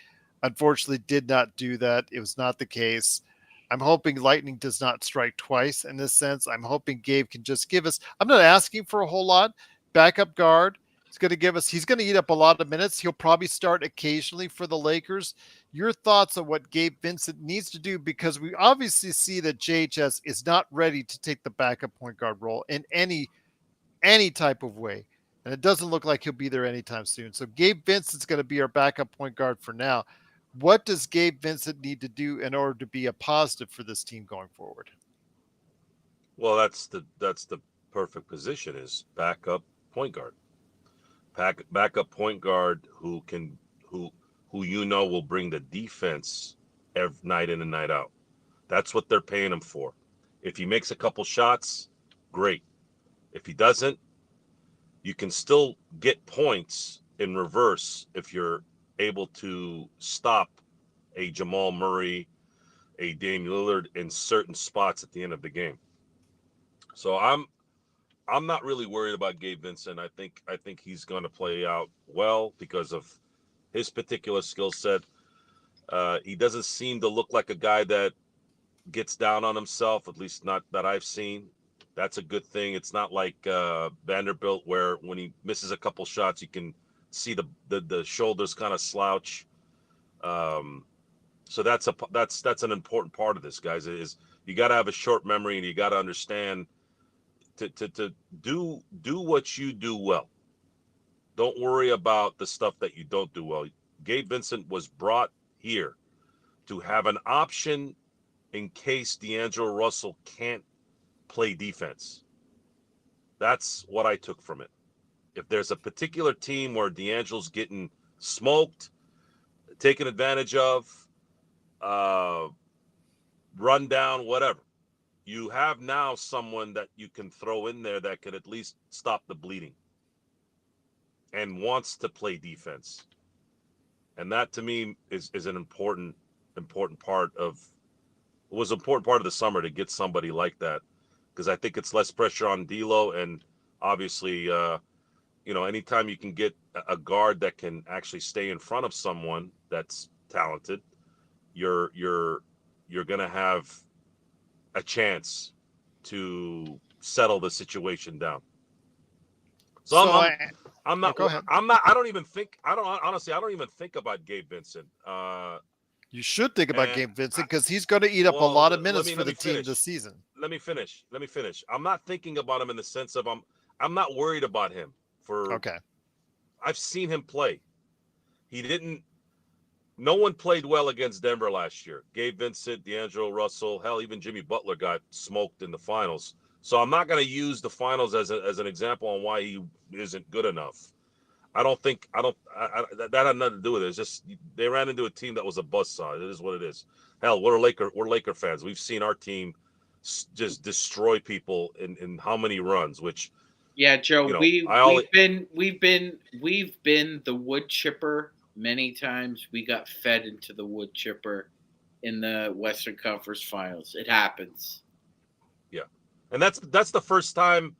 unfortunately did not do that. It was not the case. I'm hoping lightning does not strike twice in this sense. I'm hoping Gabe can just give us, I'm not asking for a whole lot, backup guard. He's going to eat up a lot of minutes. He'll probably start occasionally for the Lakers. Your thoughts on what Gabe Vincent needs to do, because we obviously see that JHS is not ready to take the backup point guard role in any type of way. And it doesn't look like he'll be there anytime soon. So Gabe Vincent's going to be our backup point guard for now. What does Gabe Vincent need to do in order to be a positive for this team going forward? Well, that's the perfect position, is backup point guard. Backup point guard who will bring the defense every night in and night out. That's what they're paying him for. If he makes a couple shots, great. If he doesn't, you can still get points in reverse if you're able to stop a Jamal Murray, a Dame Lillard in certain spots at the end of the game. So I'm not really worried about Gabe Vincent. I think he's going to play out well because of his particular skill set. He doesn't seem to look like a guy that gets down on himself, at least not that I've seen. That's a good thing. It's not like Vanderbilt, where when he misses a couple shots, you can see the shoulders kind of slouch. So that's an important part of this, guys. Is you got to have a short memory, and you got to understand to do what you do well. Don't worry about the stuff that you don't do well. Gabe Vincent was brought here to have an option in case D'Angelo Russell can't play defense. That's what I took from it. If there's a particular team where D'Angelo's getting smoked, taken advantage of, run down, whatever, you have now someone that you can throw in there that could at least stop the bleeding and wants to play defense. And that to me is an important part of it was an important part of the summer to get somebody like that, because I think it's less pressure on D'Lo, and obviously anytime you can get a guard that can actually stay in front of someone that's talented, you're gonna have a chance to settle the situation down. I'm not. Go ahead. I don't even think about Gabe Vincent. You should think about Gabe Vincent because he's going to eat up a lot of minutes for the team this season. Let me finish. I'm not thinking about him in the sense of I'm not worried about him. Okay. I've seen him play. No one played well against Denver last year. Gabe Vincent, D'Angelo Russell, hell, even Jimmy Butler got smoked in the finals. So I'm not going to use the finals as an example on why he isn't good enough. That had nothing to do with it. It's just they ran into a team that was a buzzsaw. It is what it is. Hell, we're Laker fans. We've seen our team just destroy people in how many runs, which yeah, Joe, we've been the wood chipper many times. We got fed into the wood chipper in the Western Conference Finals. It happens. Yeah. And that's the first time.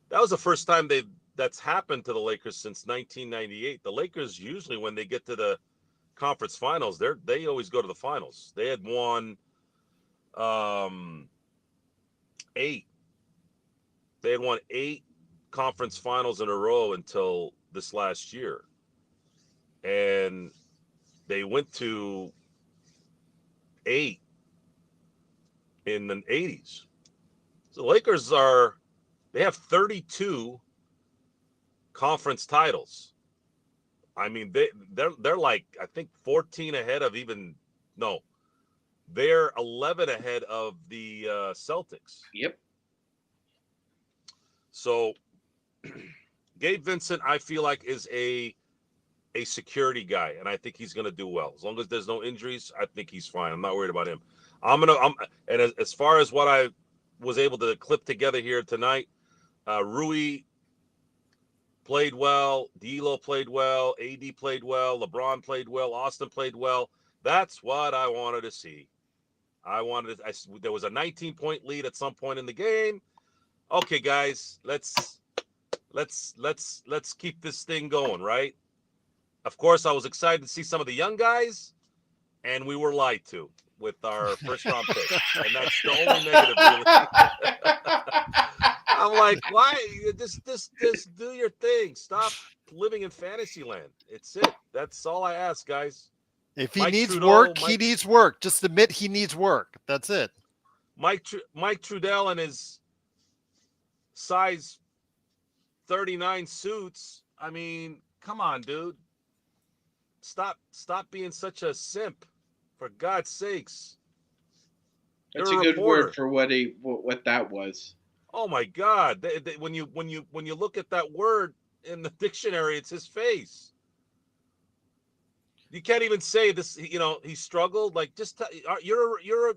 That was the first time that's happened to the Lakers since 1998. The Lakers usually, when they get to the conference finals, they always go to the finals. They had won 8. They had won 8 conference finals in a row until this last year, and they went to 8 in the 80s. So the Lakers they have 32 conference titles. I mean, they're like, I think 14 ahead of they're 11 ahead of the Celtics. Yep. So Gabe Vincent, I feel like, is a security guy, and I think he's going to do well. As long as there's no injuries, I think he's fine. I'm not worried about him. And as far as what I was able to clip together here tonight, Rui played well, D'Lo played well, AD played well, LeBron played well, Austin played well. That's what I wanted to see. There was a 19-point lead at some point in the game. Okay, guys, let's keep this thing going, right? Of course, I was excited to see some of the young guys, and we were lied to with our first round pick, and that's the only negative. Really. I'm like, why? Just do your thing. Stop living in fantasy land. It's it. That's all I ask, guys. If he needs work, he needs work. Just admit he needs work. That's it. Mike Trudell and his size 39 suits. I mean, come on, dude. Stop being such a simp, for God's sakes. That's a good word for what that was. Oh my God! When you look at that word in the dictionary, it's his face. You can't even say this. He struggled. Like, just you're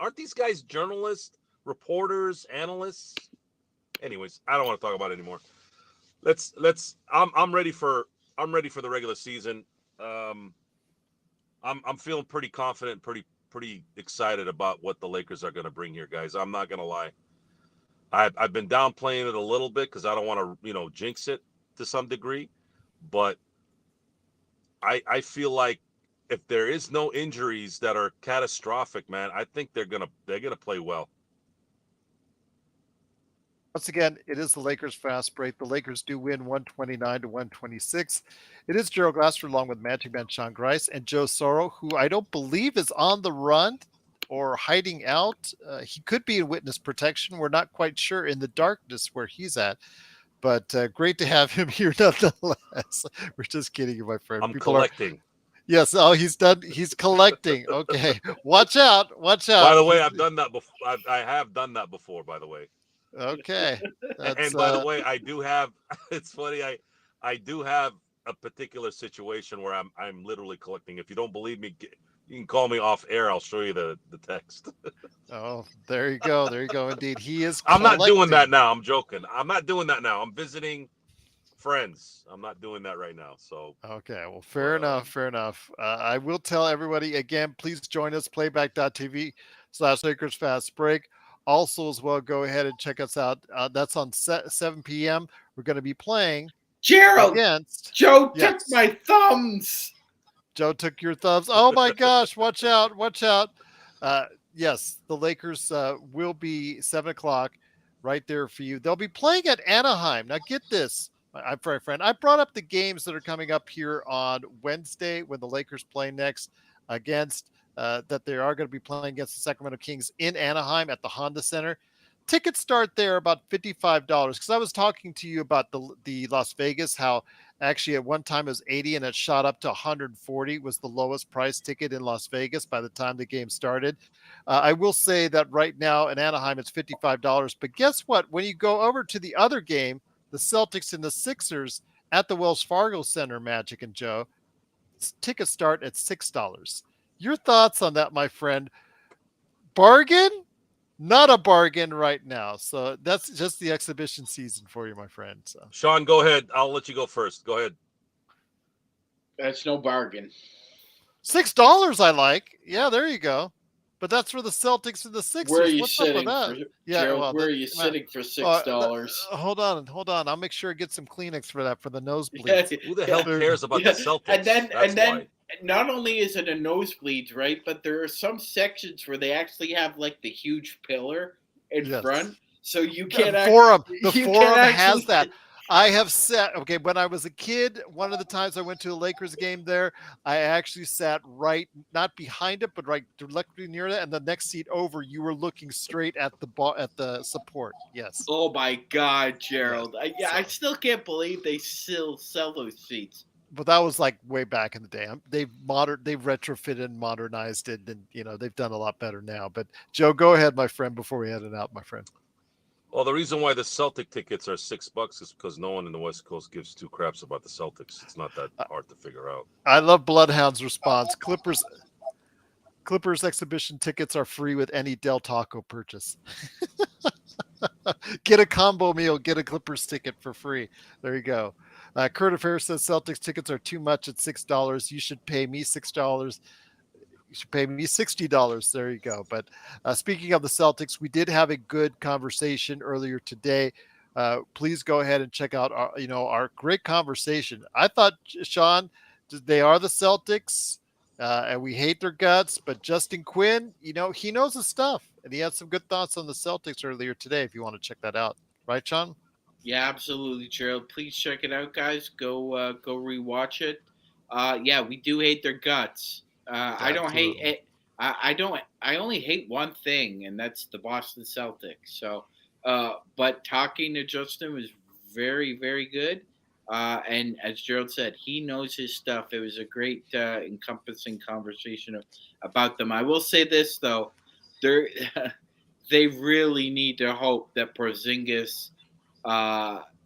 aren't these guys journalists, reporters, analysts? Anyways, I don't want to talk about it anymore. I'm ready for the regular season. I'm feeling pretty confident, pretty excited about what the Lakers are going to bring here, guys. I'm not going to lie. I've been downplaying it a little bit because I don't want to, jinx it to some degree, but I feel like if there is no injuries that are catastrophic, man, I think they're gonna play well. Once again, it is the Lakers fast break. The Lakers do win 129-126. It is Gerald Glasser along with Magic Man Sean Grice and Joe Soro, who I don't believe is on the run or hiding out. He could be in witness protection. We're not quite sure in the darkness where he's at. But great to have him here nonetheless. We're just kidding you, my friend. I'm collecting. Yes. Oh, he's done. He's collecting. Okay. Watch out. Watch out. By the way, I've done that before. I have done that before, by the way. Okay. And by the way, I do have, it's funny. I do have a particular situation where I'm literally collecting. If you don't believe me, you can call me off air. I'll show you the text. Oh, there you go. There you go. Indeed. He is. I'm not doing that now. I'm joking. I'm not doing that now. I'm visiting friends. I'm not doing that right now. So okay, well, fair enough. Fair enough. I will tell everybody again, please join us, playback.tv/Lakers Fast Break. Also, as well, go ahead and check us out. That's on 7 p.m. We're going to be playing Gerald against Joe took my thumbs. Joe took your thumbs. Oh my gosh! Watch out! Watch out! Yes, the Lakers will be 7 o'clock right there for you. They'll be playing at Anaheim. Now, get this. I'm sorry, friend. I brought up the games that are coming up here on Wednesday when the Lakers play next against that they are going to be playing against the Sacramento Kings in Anaheim at the Honda Center. Tickets start there about $55 because I was talking to you about the Las Vegas, how actually at one time it was 80 and it shot up to 140 was the lowest price ticket in Las Vegas by the time the game started. I will say that right now in Anaheim it's $55. But guess what? When you go over to the other game, the Celtics and the Sixers at the Wells Fargo Center, Magic and Joe, tickets start at $6. Your thoughts on that, my friend? Bargain? Not a bargain right now. So that's just the exhibition season for you, my friend. So Sean, go ahead. I'll let you go first. Go ahead. That's no bargain. $6 I like. Yeah, there you go. But that's for the Celtics and the Sixers. Where are you What's sitting? up with that? Gerald, where are you sitting for $6? Hold on. I'll make sure I get some Kleenex for that for the nosebleeds. Yeah, Who the hell cares about the Celtics? And then not only is it a nosebleeds, right? But there are some sections where they actually have like the huge pillar in front, so you can't. The forum has that. I have sat. Okay, when I was a kid, one of the times I went to a Lakers game there, I actually sat right, not behind it, but right directly near it, and the next seat over, you were looking straight at the support. Yes. Oh my God, Gerald! I still can't believe they still sell those seats. But that was like way back in the day. They've retrofitted and modernized it, and they've done a lot better now. But Joe, go ahead, my friend, before we head it out, my friend. Well, the reason why the Celtic tickets are $6 is because no one in the West Coast gives two craps about the Celtics. It's not that hard to figure out. I love Bloodhound's response. Clippers exhibition tickets are free with any Del Taco purchase. Get a combo meal, get a Clippers ticket for free. There you go. Kurt Affair says Celtics tickets are too much at $6. You should pay me $6. You should pay me $60. There you go. But speaking of the Celtics, we did have a good conversation earlier today. Please go ahead and check out our great conversation. I thought, Sean, they are the Celtics, and we hate their guts. But Justin Quinn, he knows his stuff, and he had some good thoughts on the Celtics earlier today. If you want to check that out, right, Sean? Yeah, absolutely, Gerald. Please check it out, guys. Go rewatch it. Yeah, we do hate their guts. I don't hate it. I only hate one thing, and that's the Boston Celtics. So, but talking to Justin was very, very good. And as Gerald said, he knows his stuff. It was a great, encompassing conversation about them. I will say this though, they really need to hope that Porzingis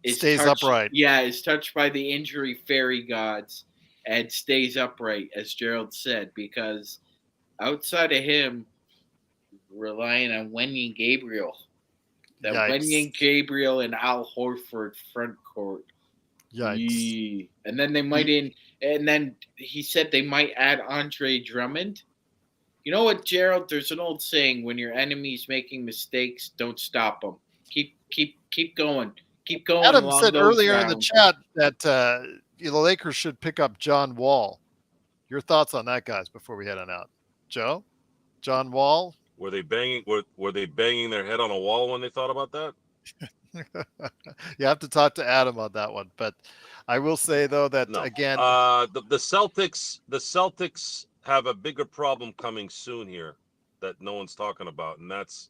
stays upright. Yeah, is touched by the injury fairy gods and stays upright, as Gerald said, because outside of him, relying on Wenyen Gabriel. That Yikes. Wenyen Gabriel and Al Horford front court. Yikes. And then they might and then he said they might add Andre Drummond. You know what, Gerald? There's an old saying: when your enemy's making mistakes, don't stop them. Keep going. Keep going Adam along said those earlier in the rounds. chat that the Lakers should pick up John Wall. Your thoughts on that, guys, before we head on out? Joe? John Wall? Were they banging their head on a wall when they thought about that? You have to talk to Adam on that one. But I will say, though, that, No. again... the Celtics have a bigger problem coming soon here that no one's talking about, and that's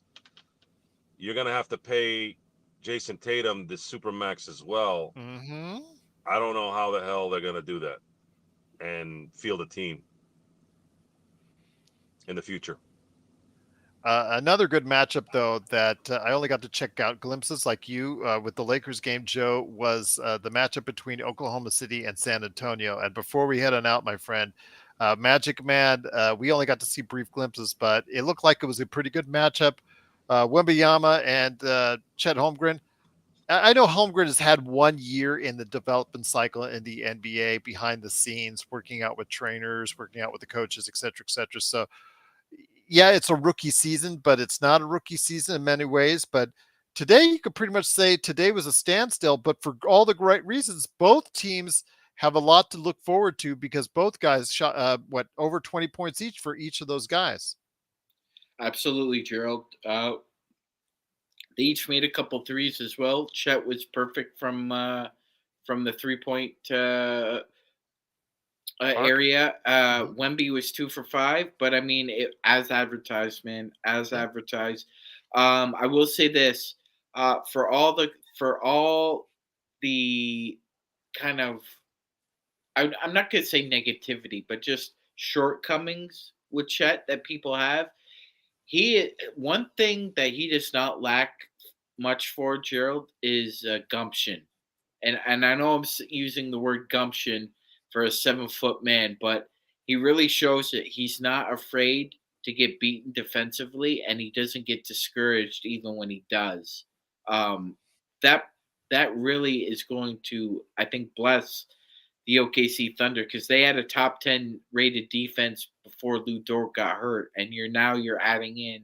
you're going to have to pay Jason Tatum the Supermax as well. Mm-hmm. I don't know how the hell they're going to do that and field a team in the future. Another good matchup, though, that I only got to check out glimpses like you with the Lakers game, Joe, was the matchup between Oklahoma City and San Antonio. And before we head on out, my friend, Magic Man, we only got to see brief glimpses, but it looked like it was a pretty good matchup. Wembanyama and Chet Holmgren. I know Holmgren has had 1 year in the development cycle in the NBA behind the scenes, working out with trainers, working out with the coaches, et cetera, et cetera. So, yeah, it's a rookie season, but it's not a rookie season in many ways. But today, you could pretty much say today was a standstill, but for all the right reasons. Both teams have a lot to look forward to because both guys shot, over 20 points each for each of those guys. Absolutely, Gerald. They each made a couple threes as well. Chet was perfect from the 3-point area. Wemby was 2 for 5, but I mean, as advertised, man, as advertised. I will say this: for all the kind of, I'm not going to say negativity, but just shortcomings with Chet that people have. One thing that he does not lack much for, Gerald, is gumption. And I know I'm using the word gumption for a 7-foot man, but he really shows it. He's not afraid to get beaten defensively, and he doesn't get discouraged even when he does. That really is going to, I think, bless the OKC Thunder because they had a top 10 rated defense before Lou Dort got hurt, and you're adding in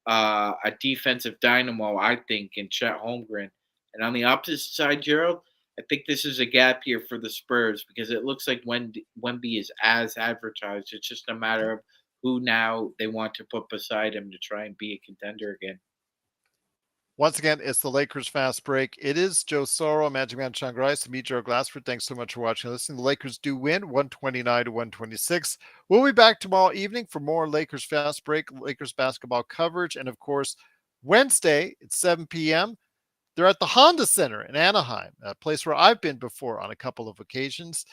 a defensive dynamo, I think, in Chet Holmgren. And on the opposite side, Gerald, I think this is a gap here for the Spurs because it looks like Wemby is as advertised. It's just a matter of who now they want to put beside him to try and be a contender again. Once again, it's the Lakers Fast Break. It is Joe Soro, Magic Man Sean Grice, and me, Joe Glassford. Thanks so much for watching and listening. The Lakers do win 129 to 126. We'll be back tomorrow evening for more Lakers Fast Break, Lakers basketball coverage. And of course, Wednesday at 7 p.m., they're at the Honda Center in Anaheim, a place where I've been before on a couple of occasions.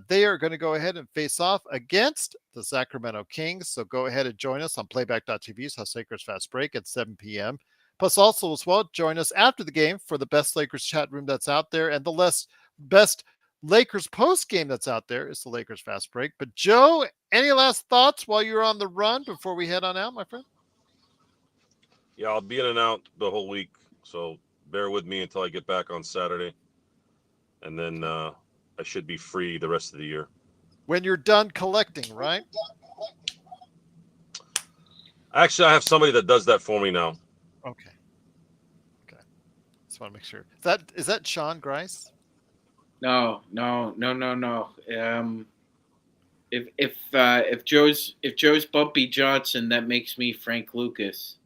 They are going to go ahead and face off against the Sacramento Kings. So go ahead and join us on playback.tv's Lakers Fast Break at 7 p.m. Plus, also as well, join us after the game for the best Lakers chat room that's out there, and the best Lakers post game that's out there is the Lakers Fast Break. But Joe, any last thoughts while you're on the run before we head on out, my friend? Yeah, I'll be in and out the whole week, so bear with me until I get back on Saturday, and then I should be free the rest of the year. When you're done collecting, right? Actually, I have somebody that does that for me now. Okay. Just want to make sure. Is that Sean Grice? No. If Joe's Bumpy Johnson, that makes me Frank Lucas.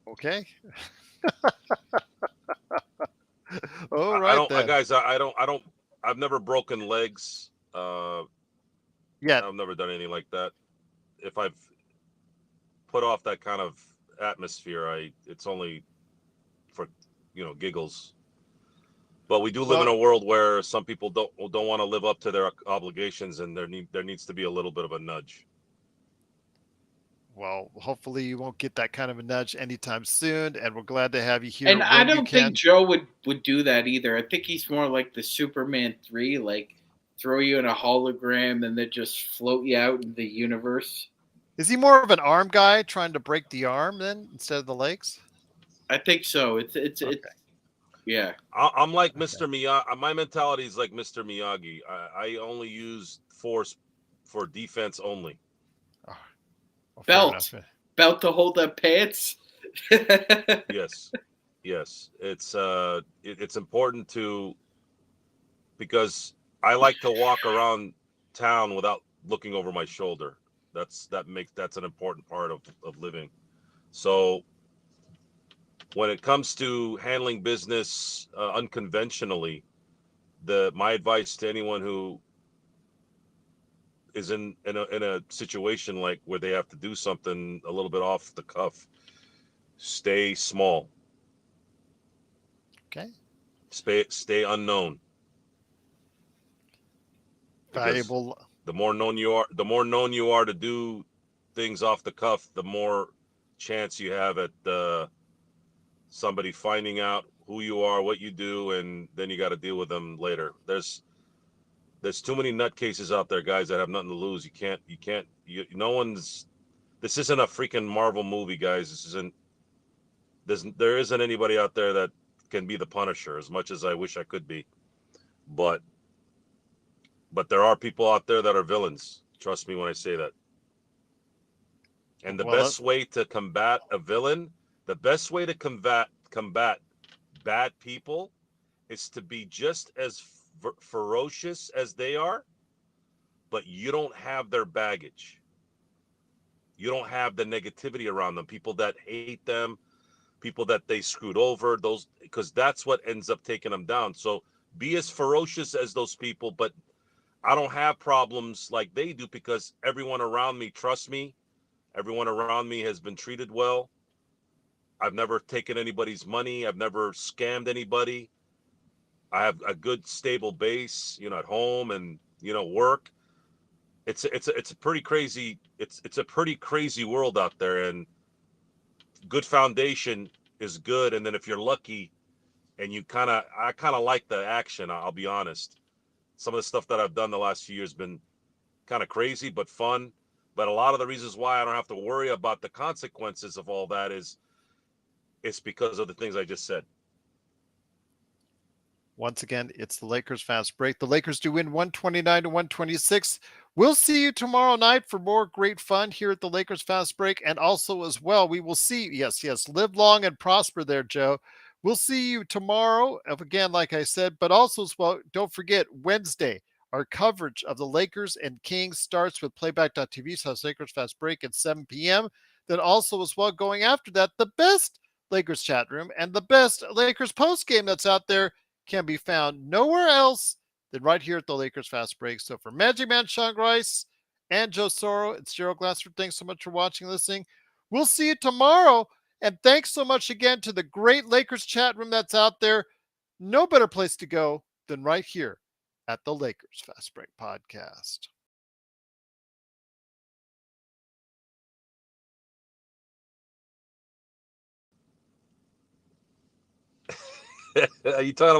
Okay. All right, guys. I've never broken legs. Yeah. I've never done anything like that. If I've put off that kind of atmosphere, it's only for giggles. But we do live in a world where some people don't want to live up to their obligations, and there needs to be a little bit of a nudge. Well, hopefully you won't get that kind of a nudge anytime soon, and we're glad to have you here. And I don't think Joe would do that either. I think he's more like the Superman 3, like throw you in a hologram and then just float you out in the universe. Is he more of an arm guy trying to break the arm then instead of the legs? I think so. It's Okay. yeah. I'm like Okay. Mr. Miyagi. My mentality is like Mr. Miyagi. I only use force for defense only. Oh, well, fair Belt. enough. Belt to hold up pants. Yes, yes. It's important to, because I like to walk around town without looking over my shoulder. That's an important part of living. So when it comes to handling business unconventionally, my advice to anyone who is in a situation like where they have to do something a little bit off the cuff, stay small, Okay. stay unknown, because Valuable. the more known you are to do things off the cuff, the more chance you have at somebody finding out who you are, what you do, and then you got to deal with them later. There's too many nutcases out there, guys, that have nothing to lose. No one's. This isn't a freaking Marvel movie, guys. There isn't anybody out there that can be the Punisher, as much as I wish I could be. But there are people out there that are villains. Trust me when I say that. And the best way to combat a villain, the best way to combat bad people, is to be just as ferocious as they are, but you don't have their baggage. You don't have the negativity around them, people that hate them, people that they screwed over, those, because that's what ends up taking them down. So be as ferocious as those people, but I don't have problems like they do, because everyone around me trusts me. Everyone around me has been treated well. I've never taken anybody's money. I've never scammed anybody. I have a good stable base, at home and, work. It's a pretty crazy, it's a pretty crazy world out there, and good foundation is good. And then if you're lucky and I kind of like the action, I'll be honest. Some of the stuff that I've done the last few years been kind of crazy, but fun. But a lot of the reasons why I don't have to worry about the consequences of all that is it's because of the things I just said. Once again, it's the Lakers fast break. The Lakers do win 129 to 126. We'll see you tomorrow night for more great fun here at the Lakers fast break. And also as well, we will see, yes, live long and prosper there, Joe. We'll see you tomorrow, again, like I said, but also as well, don't forget Wednesday, our coverage of the Lakers and Kings starts with playback.tv/ Lakers fast break at 7 p.m. Then also as well, going after that, the best Lakers chat room and the best Lakers post game that's out there can be found nowhere else than right here at the Lakers Fast Break. So for Magic Man Sean Grice and Joe Soro, it's Gerald Glassford. Thanks so much for watching and listening. We'll see you tomorrow. And thanks so much again to the great Lakers chat room that's out there. No better place to go than right here at the Lakers Fast Break Podcast. Are you talking about